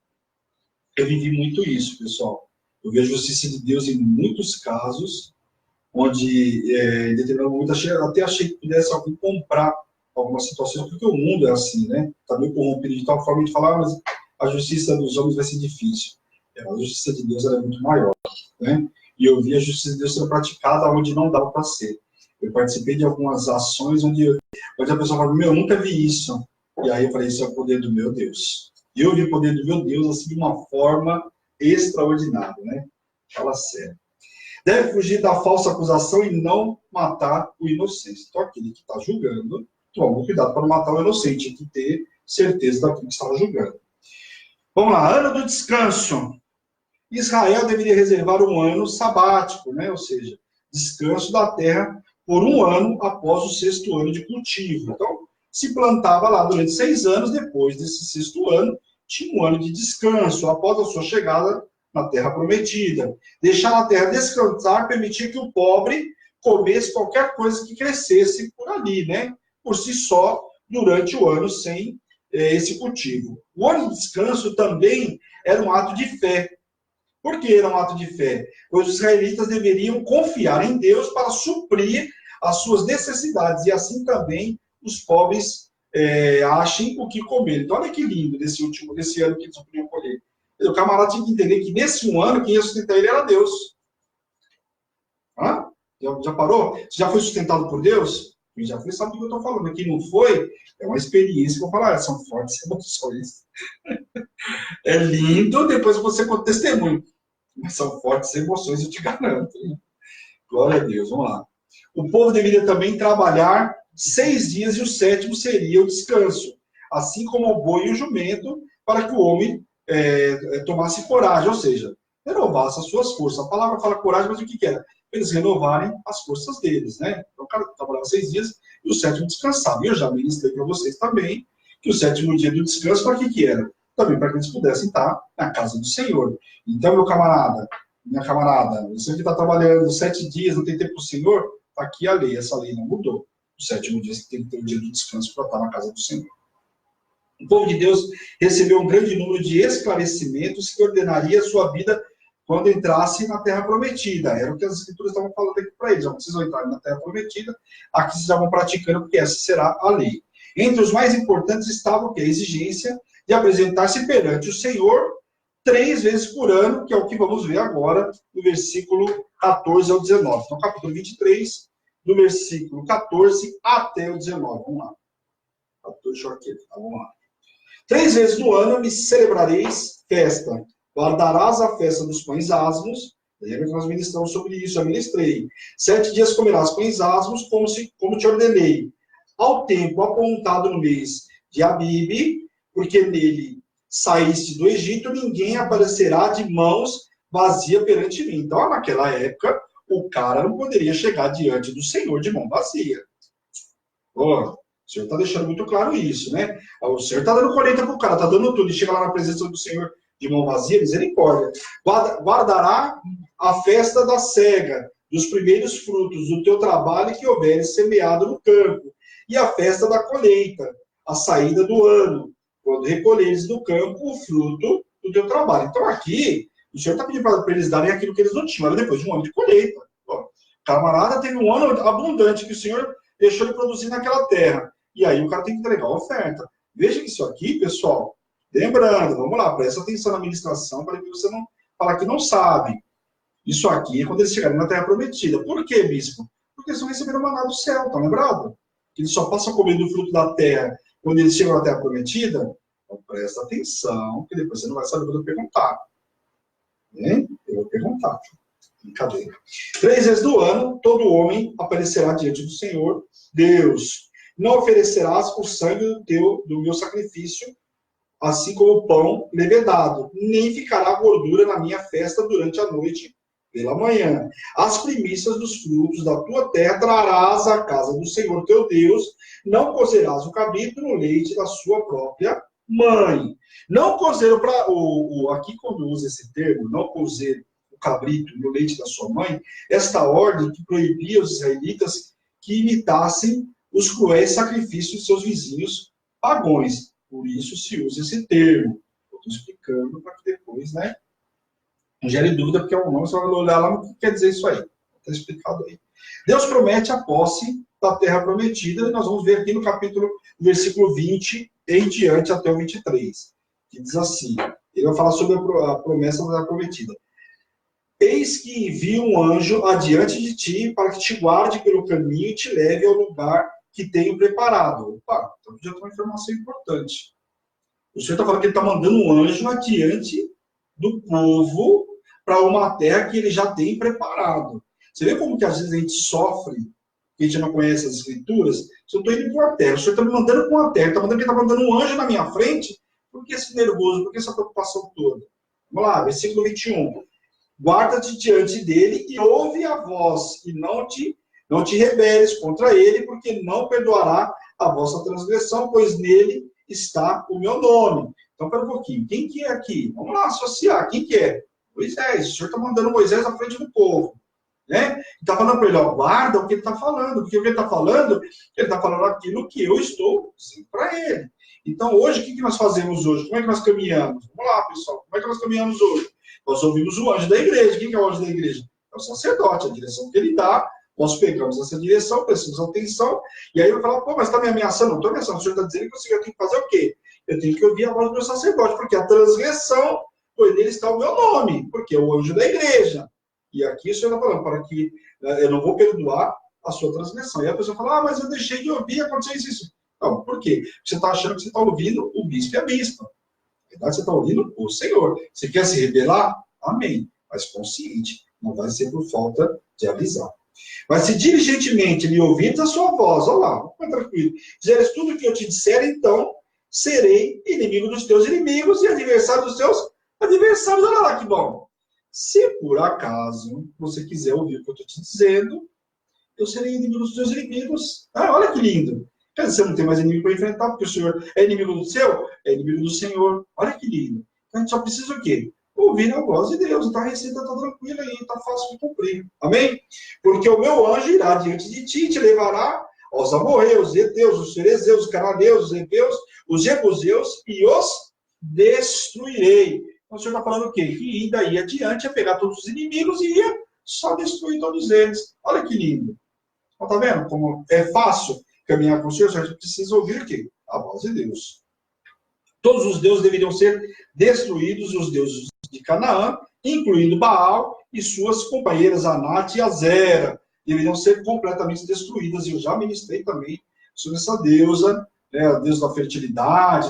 Eu vivi muito isso, pessoal. Eu vi a justiça de Deus em muitos casos, onde, em determinado momento, até achei que pudesse alguém comprar algumas situações, porque o mundo é assim, né? Está meio corrompido de tal forma de falar, mas a justiça dos homens vai ser difícil. A justiça de Deus é muito maior, né? E eu vi a justiça de Deus sendo praticada onde não dava para ser. Eu participei de algumas ações onde a pessoa fala, eu nunca vi isso. E aí eu falei, isso é o poder do meu Deus. E eu vi o poder do meu Deus assim, de uma forma extraordinária, né? Fala sério. Deve fugir da falsa acusação e não matar o inocente. Então, aquele que está julgando, toma cuidado para não matar o inocente, tem que ter certeza daquilo que estava julgando. Vamos lá, ano do descanso. Israel deveria reservar um ano sabático, né? Ou seja, descanso da terra por um ano após o 6º ano de cultivo. Então, se plantava lá durante 6 anos, depois desse 6º ano, tinha um ano de descanso, após a sua chegada na terra prometida. Deixar a terra descansar permitia que o pobre comesse qualquer coisa que crescesse por ali, né? Por si só, durante o ano sem esse cultivo. O ano de descanso também era um ato de fé. Por que era um ato de fé? Pois os israelitas deveriam confiar em Deus para suprir as suas necessidades, e assim também os pobres achem o que comer. Então, olha que lindo desse ano que eles podiam colher. O camarada tinha que entender que nesse um ano quem ia sustentar ele era Deus. Hã? Já parou? Você já foi sustentado por Deus? Quem já foi sabe do que eu estou falando. Quem não foi, é uma experiência que eu vou falar, são fortes emoções. É lindo, depois você conta testemunho. Mas são fortes emoções, eu te garanto. Hein? Glória a Deus, vamos lá. O povo deveria também trabalhar 6 dias e o 7º seria o descanso. Assim como o boi e o jumento, para que o homem tomasse coragem, ou seja, renovasse as suas forças. A palavra fala coragem, mas o que era? Eles renovarem as forças deles, né? Então, o cara trabalhava 6 dias e o 7º descansava. E eu já ministrei para vocês também que o 7º dia do descanso, para que era? Também para que eles pudessem estar na casa do Senhor. Então, meu camarada, minha camarada, você que está trabalhando 7 dias, não tem tempo para o Senhor, está aqui a lei, essa lei não mudou. O 7º dia você tem que ter um dia de descanso para estar na casa do Senhor. O povo de Deus recebeu um grande número de esclarecimentos que ordenaria a sua vida quando entrasse na Terra Prometida. Era o que as Escrituras estavam falando aqui para eles. Vocês vão entrar na Terra Prometida, aqui vocês já vão praticando, porque essa será a lei. Entre os mais importantes estava a exigência de apresentar-se perante o Senhor 3 vezes por ano, que é o que vamos ver agora no versículo 14 ao 19. Então, capítulo 23, do versículo 14 até o 19. Vamos lá. 14, vamos lá. 3 vezes no ano me celebrareis festa. Guardarás a festa dos pães asmos. Lembra que nós ministramos sobre isso, eu ministrei. 7 dias comerás pães asmos, como te ordenei. Ao tempo apontado no mês de Abibe, porque nele saíste do Egito, ninguém aparecerá de mãos vazia perante mim. Então, naquela época, o cara não poderia chegar diante do Senhor de mão vazia. O Senhor está deixando muito claro isso, né? O Senhor está dando colheita para o cara, está dando tudo, e chega lá na presença do Senhor de mão vazia, misericórdia. Guardará a festa da cega, dos primeiros frutos do teu trabalho que houver semeado no campo, e a festa da colheita, a saída do ano, quando recolheres do campo o fruto do teu trabalho. Então aqui, o Senhor está pedindo para eles darem aquilo que eles não tinham, mas depois de um ano de colheita. O camarada teve um ano abundante que o Senhor deixou ele produzir naquela terra. E aí o cara tem que entregar a oferta. Veja que isso aqui, pessoal, lembrando, vamos lá, presta atenção na administração para que você não falar que não sabe. Isso aqui é quando eles chegarem na Terra Prometida. Por quê, bispo? Porque eles não receberam o maná do céu, tá lembrado? Eles só passam a comer do fruto da terra quando eles chegam na Terra Prometida. Então presta atenção, que depois você não vai saber quando eu perguntar. Hein? Eu vou perguntar. Brincadeira. 3 vezes do ano, todo homem aparecerá diante do Senhor Deus. Não oferecerás o sangue do meu sacrifício, assim como o pão levedado, nem ficará gordura na minha festa durante a noite pela manhã. As primícias dos frutos da tua terra trarás à casa do Senhor teu Deus, não cozerás o cabrito no leite da sua própria mãe. Não cozer aqui quando usa esse termo, não cozer o cabrito no leite da sua mãe, esta ordem que proibia os israelitas que imitassem os cruéis sacrifícios de seus vizinhos pagões. Por isso se usa esse termo. Estou explicando para que depois, né, não gere dúvida, porque é um nome, você vai olhar lá o que quer dizer isso aí. Está explicado aí. Deus promete a posse da terra prometida, e nós vamos ver aqui no capítulo, versículo 20 em diante até o 23, que diz assim, ele vai falar sobre a promessa da terra prometida. Eis que envio um anjo adiante de ti, para que te guarde pelo caminho e te leve ao lugar que tenho preparado. Opa, então já tem uma informação importante. O Senhor está falando que ele está mandando um anjo adiante do povo para uma terra que ele já tem preparado. Você vê como que às vezes a gente sofre, que a gente não conhece as escrituras? Se eu estou indo para uma terra, o Senhor está me mandando para uma terra, está mandando um anjo na minha frente, por que esse nervoso, por que essa preocupação toda? Vamos lá, versículo 21. Guarda-te diante dele e ouve a voz, e não te rebeles contra ele, porque não perdoará a vossa transgressão, pois nele está o meu nome. Então, pera um pouquinho. Quem que é aqui? Vamos lá, associar. Quem que é? Moisés. O Senhor está mandando Moisés à frente do povo. Né? Está falando para ele, ó, guarda o que ele está falando. Porque o que ele está falando aquilo que eu estou dizendo para ele. Então, hoje, o que nós fazemos hoje? Como é que nós caminhamos? Vamos lá, pessoal. Como é que nós caminhamos hoje? Nós ouvimos o anjo da igreja. Quem que é o anjo da igreja? É o sacerdote, a direção que ele dá. Nós pegamos essa direção, prestamos atenção, e aí eu falo, pô, mas está me ameaçando? Não estou ameaçando. O Senhor está dizendo que eu tenho que fazer o quê? Eu tenho que ouvir a voz do meu sacerdote, porque a transgressão, pois nele está o meu nome, porque é o anjo da igreja. E aqui o Senhor está falando, para que eu não vou perdoar a sua transgressão. E a pessoa fala, mas eu deixei de ouvir, aconteceu isso. Não, por quê? Porque você está achando que você está ouvindo o bispo e a bispa. Na verdade, você está ouvindo o Senhor. Você quer se rebelar? Amém. Mas consciente, não vai ser por falta de avisar. Mas se diligentemente me ouvires a sua voz, olha lá, fica tranquilo, fizeres tudo o que eu te disser, então serei inimigo dos teus inimigos e adversário dos teus adversários. Olha lá que bom. Se por acaso você quiser ouvir o que eu estou te dizendo, eu serei inimigo dos teus inimigos. Ah, olha que lindo. Quer dizer, você não tem mais inimigo para enfrentar, porque o Senhor é inimigo do seu, é inimigo do Senhor. Olha que lindo. Então a gente só precisa o quê? ouvir a voz de Deus. Então a receita está tranquila aí, está fácil de cumprir. Amém? Porque o meu anjo irá diante de ti e te levará aos amorreus, os heteus, os ferezeus, os cananeus, os heveus, os jebuseus e os destruirei. Então o Senhor está falando o quê? Que daí adiante ia pegar todos os inimigos e ia só destruir todos eles. Olha que lindo. Está vendo como é fácil caminhar com o Senhor? A gente precisa ouvir o quê? A voz de Deus. Todos os deuses deveriam ser destruídos, os deuses de Canaã, incluindo Baal e suas companheiras Anat e Azera, deveriam ser completamente destruídas. E eu já ministrei também sobre essa deusa, né, a deusa da fertilidade,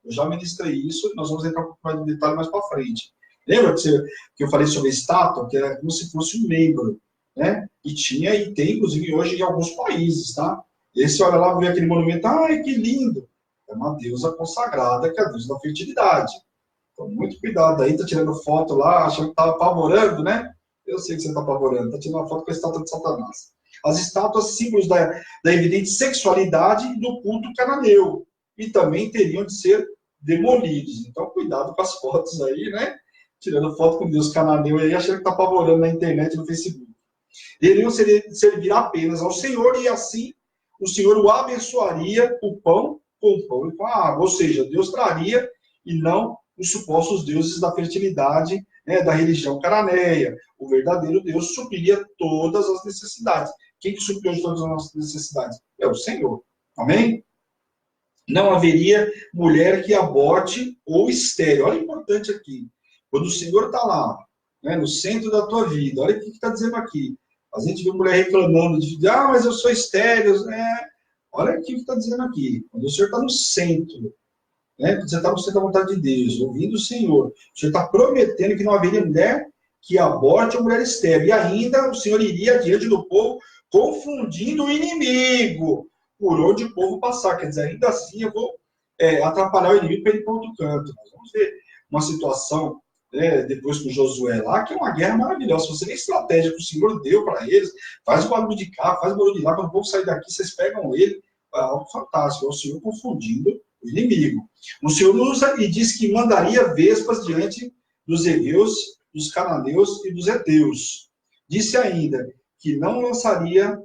eu já ministrei isso, e nós vamos entrar um pouco mais em detalhe mais para frente. Lembra que eu falei sobre a estátua, que era como se fosse um membro, né? E tinha, e tem, inclusive, hoje em alguns países, tá? E aí você olha lá, vê aquele monumento, ai, que lindo! É uma deusa consagrada, que é a deusa da fertilidade. Então, muito cuidado aí, tá tirando foto lá, achando que tá apavorando, né? Eu sei que você tá apavorando, tá tirando uma foto com a estátua de Satanás. As estátuas, símbolos da evidente sexualidade e do culto cananeu. E também teriam de ser demolidos. Então, cuidado com as fotos aí, né? Tirando foto com Deus cananeu aí, achando que tá apavorando na internet e no Facebook. Deveriam servir apenas ao Senhor, e assim o Senhor o abençoaria o pão com o pão e com a água. Ou seja, Deus traria e não os supostos deuses da fertilidade, né, da religião cananeia. O verdadeiro Deus supriria todas as necessidades. Quem que supriu todas as nossas necessidades? É o Senhor. Amém? Não haveria mulher que aborte ou estéril. Olha o importante aqui. Quando o Senhor está lá, né, no centro da tua vida, olha o que está dizendo aqui. A gente vê mulher reclamando de, mas eu sou estéril. Olha o que está dizendo aqui. Quando o Senhor está no centro, né, quando você está no centro da vontade de Deus, ouvindo o Senhor, o Senhor está prometendo que não haveria mulher que aborte ou mulher estéril. E ainda o Senhor iria diante do povo, confundindo o inimigo por onde o povo passar. Quer dizer, ainda assim eu vou atrapalhar o inimigo para ele ir para outro canto. Nós vamos ver uma situação, depois com Josué lá, que é uma guerra maravilhosa. Se você tem estratégia que o Senhor deu para eles, faz o barulho de cá, faz o barulho de lá, quando o povo sair daqui, vocês pegam ele. É algo fantástico, é o Senhor confundindo o inimigo. O Senhor usa e diz que mandaria vespas diante dos heveus, dos cananeus e dos heteus. Disse ainda que não lançaria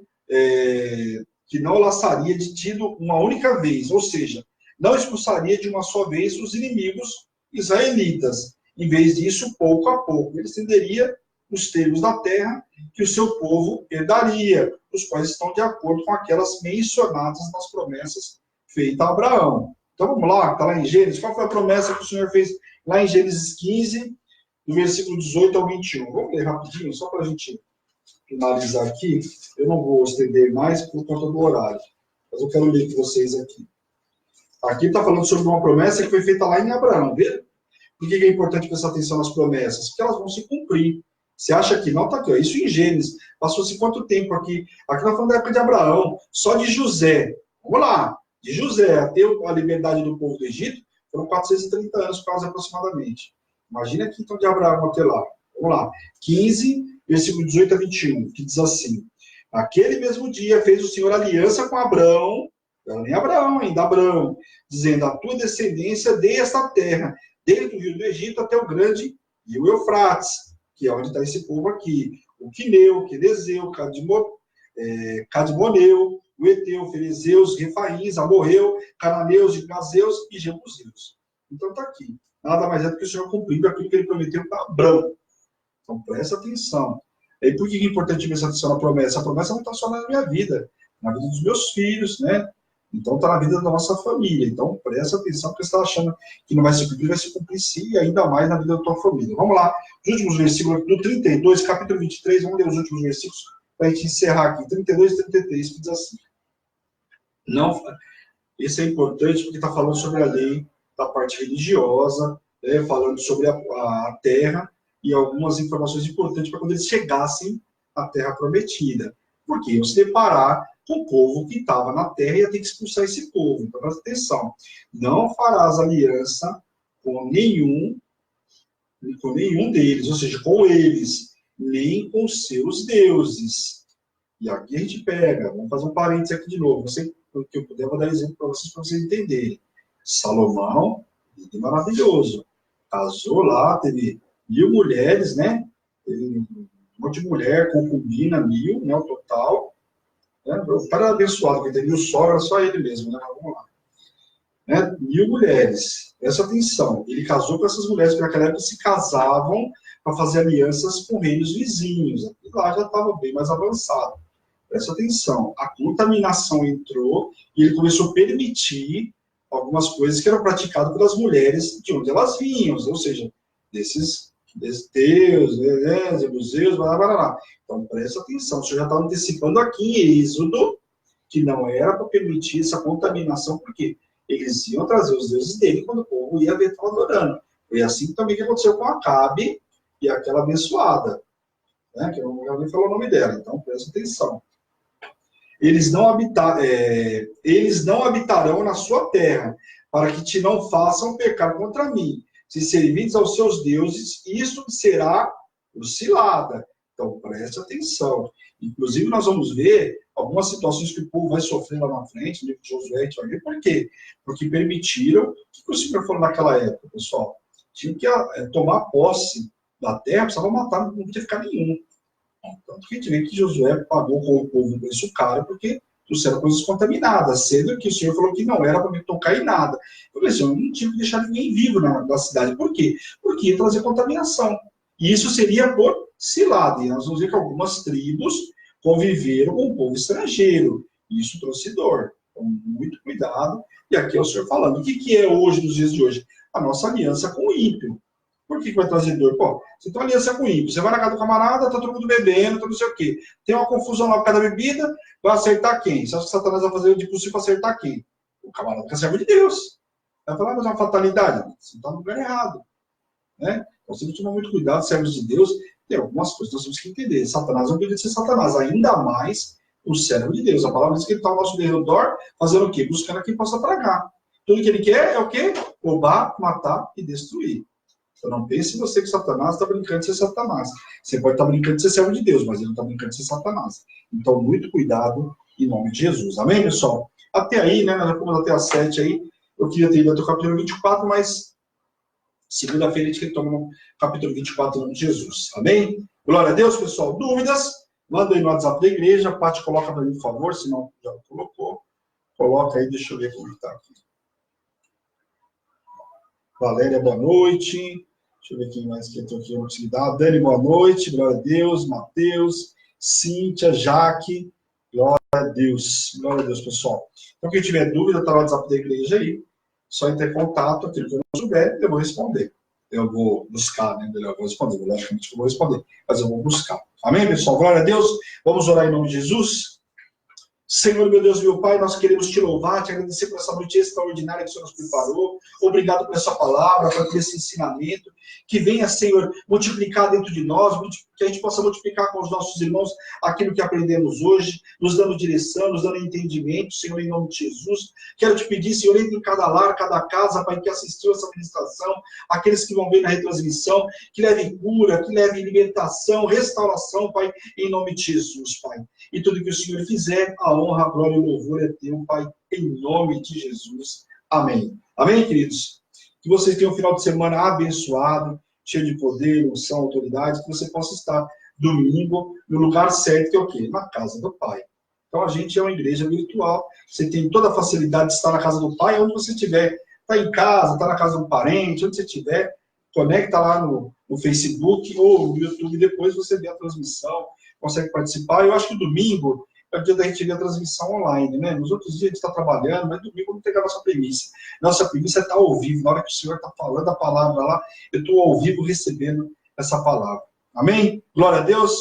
de tiro uma única vez, ou seja, não expulsaria de uma só vez os inimigos israelitas. Em vez disso, pouco a pouco, ele estenderia os termos da terra que o seu povo herdaria, os quais estão de acordo com aquelas mencionadas nas promessas feitas a Abraão. Então vamos lá, está lá em Gênesis. Qual foi a promessa que o Senhor fez lá em Gênesis 15, do versículo 18 ao 21? Vamos ler rapidinho, só para a gente finalizar aqui. Eu não vou estender mais por conta do horário, mas eu quero ler com vocês aqui. Aqui está falando sobre uma promessa que foi feita lá em Abraão, viu? Por que é importante prestar atenção nas promessas? Porque elas vão se cumprir. Você acha que não? Está aqui, ó. Isso em Gênesis. Passou-se quanto tempo aqui? Aqui nós falamos da época de Abraão, só de José. Vamos lá. De José até a liberdade do povo do Egito, foram 430 anos, quase aproximadamente. Imagina aqui então de Abraão até lá. Vamos lá. 15, versículo 18 a 21, que diz assim: Aquele mesmo dia fez o Senhor aliança com Abraão, não nem Abraão ainda, Abraão, dizendo: A tua descendência dê esta terra, desde o rio do Egito até o grande rio Eufrates, que é onde está esse povo aqui. O Quineu, o Quenezeu, Cadmoneu, o Eteu, o Ferezeus, Refaíns, Amorreu, Cananeus, Gigazeus e Jebuseus. Então está aqui. Nada mais é do que o Senhor cumprindo aquilo que ele prometeu para Abraão. Então presta atenção. E por que é importante prestar atenção na promessa? A promessa não está só na minha vida, na vida dos meus filhos, né? Então está na vida da nossa família. Então presta atenção, porque você está achando que não vai se cumprir sim, e ainda mais na vida da tua família. Vamos lá. Os últimos versículos, do 32, capítulo 23, vamos ler os últimos versículos para a gente encerrar aqui. 32 e 33, que diz assim. Não, isso é importante porque está falando sobre a lei da parte religiosa, né, falando sobre a terra e algumas informações importantes para quando eles chegassem à terra prometida. Porque iam se deparar com o povo que estava na terra e ia ter que expulsar esse povo. Então, presta atenção. Não farás aliança com nenhum deles, ou seja, com eles, nem com seus deuses. E aqui a gente pega, vamos fazer um parênteses aqui de novo. O que eu puder, vou dar exemplo para vocês entenderem. Salomão, maravilhoso. casou lá, teve 1.000 mulheres, né? Teve um monte de mulher, concubina, 1.000, né? O total. Né? O cara era abençoado, porque teve 1.000 sogras, só ele mesmo, né? Vamos lá. Né? 1.000 mulheres. Presta atenção. Ele casou com essas mulheres que naquela época se casavam para fazer alianças com reinos vizinhos. E lá já estava bem mais avançado. Presta atenção. A contaminação entrou e ele começou a permitir algumas coisas que eram praticadas pelas mulheres de onde elas vinham, ou seja, desses deus, jebuseus, blá, blá, blá. Então, presta atenção. O Senhor já está antecipando aqui em Êxodo que não era para permitir essa contaminação, porque eles iam trazer os deuses dele quando o povo ia ver estava adorando. Foi assim também que aconteceu com Acabe e aquela abençoada, né, que eu não nem falou o nome dela, então presta atenção. Eles não habitarão na sua terra, para que te não façam pecar contra mim. Se servires aos seus deuses, isso será por cilada. Então, preste atenção. Inclusive, nós vamos ver algumas situações que o povo vai sofrer lá na frente, no livro de Josué, a gente vai ver por quê? Porque permitiram, o que o Senhor falou naquela época, pessoal? Tinha que tomar posse da terra, precisava matar, não podia ficar nenhum. Tanto que a gente vê que Josué pagou com o povo um preço caro, porque trouxeram coisas contaminadas, sendo que o Senhor falou que não era para me tocar em nada. Eu falei assim, eu não tinha que deixar ninguém vivo na cidade. Por quê? Porque ia trazer contaminação. E isso seria por cilada. E nós vamos ver que algumas tribos conviveram com o povo estrangeiro. E isso trouxe dor. Então, muito cuidado. E aqui é o Senhor falando. O que é hoje, nos dias de hoje? A nossa aliança com o ímpio. Por que vai trazer dor? Pô, você tem uma aliança com o ímpio. Você vai na casa do camarada, tá todo mundo bebendo, tá não sei o quê. Tem uma confusão lá por causa da bebida, vai acertar quem? Você acha que Satanás vai fazer o de possível para acertar quem? O camarada que é servo de Deus. Vai falar, mas é uma fatalidade. Você está no lugar errado. Né? Então, você tem que tomar muito cuidado, servos de Deus. Tem algumas coisas que nós temos que entender. Satanás não pode ser Satanás, ainda mais o servo de Deus. A palavra diz que ele está ao nosso derredor, fazendo o quê? Buscando quem possa tragar. Tudo que ele quer é o quê? Roubar, matar e destruir. Então, não pense você que Satanás está brincando de ser Satanás. Você pode estar brincando de ser servo de Deus, mas ele não está brincando de ser Satanás. Então, muito cuidado em nome de Jesus. Amém, pessoal? Até aí, né? Nós vamos até às 7 aí. Eu queria ter ido até o capítulo 24, mas segunda-feira a gente retoma no capítulo 24 em nome de Jesus. Amém? Glória a Deus, pessoal. Dúvidas? Manda aí no WhatsApp da igreja. A Paty coloca para mim, por favor, se não já colocou. Coloca aí, deixa eu ver como está aqui. Valéria, boa noite. Deixa eu ver quem mais que entrou aqui. Eu vou te dar. Dani, boa noite. Glória a Deus. Mateus, Cíntia, Jaque. Glória a Deus. Glória a Deus, pessoal. Então, quem tiver dúvida, está no WhatsApp da igreja aí. Só ter contato, aquilo que eu não souber, eu vou responder. Eu vou buscar, né? Eu vou responder. Logicamente eu vou responder, mas eu vou buscar. Amém, pessoal? Glória a Deus. Vamos orar em nome de Jesus. Senhor, meu Deus, meu Pai, nós queremos te louvar, te agradecer por essa noite extraordinária que o Senhor nos preparou. Obrigado por essa palavra, por esse ensinamento. Que venha, Senhor, multiplicar dentro de nós, que a gente possa multiplicar com os nossos irmãos aquilo que aprendemos hoje, nos dando direção, nos dando entendimento, Senhor, em nome de Jesus. Quero te pedir, Senhor, entre em cada lar, cada casa, Pai, que assistiu essa ministração, aqueles que vão ver na retransmissão, que leve cura, que leve libertação, restauração, Pai, em nome de Jesus, Pai. E tudo que o Senhor fizer, a honra, a glória e o louvor é teu, Pai, em nome de Jesus. Amém. Amém, queridos? Que vocês tenham um final de semana abençoado, cheio de poder, unção, autoridade, que você possa estar domingo no lugar certo, que é o quê? Na casa do Pai. Então, a gente é uma igreja virtual, você tem toda a facilidade de estar na casa do Pai, onde você estiver. Está em casa, está na casa de um parente, onde você estiver, conecta lá no Facebook ou no YouTube, depois você vê a transmissão, consegue participar. Eu acho que domingo é o dia da gente ver a transmissão online, né? Nos outros dias a gente está trabalhando, mas domingo não tem a nossa premissa. Nossa premissa é estar ao vivo. Na hora que o Senhor está falando a palavra lá, eu estou ao vivo recebendo essa palavra. Amém? Glória a Deus.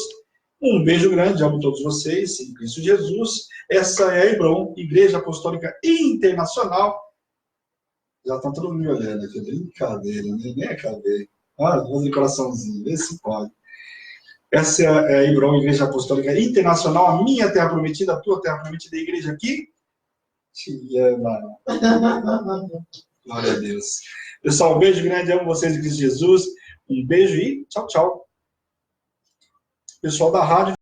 Um beijo grande, amo todos vocês, em Cristo Jesus. Essa é a Hebron, Igreja Apostólica Internacional. Já estão todo mundo me olhando aqui, brincadeira, nem acabei. Ah, vou fazer coraçãozinho, vê se pode. Essa é a Hebron, Igreja Apostólica Internacional, a minha terra prometida, a tua terra prometida, a igreja aqui. Te ama. Glória a Deus. Pessoal, um beijo grande, amo vocês em Cristo Jesus. Um beijo e tchau, tchau. Pessoal da rádio.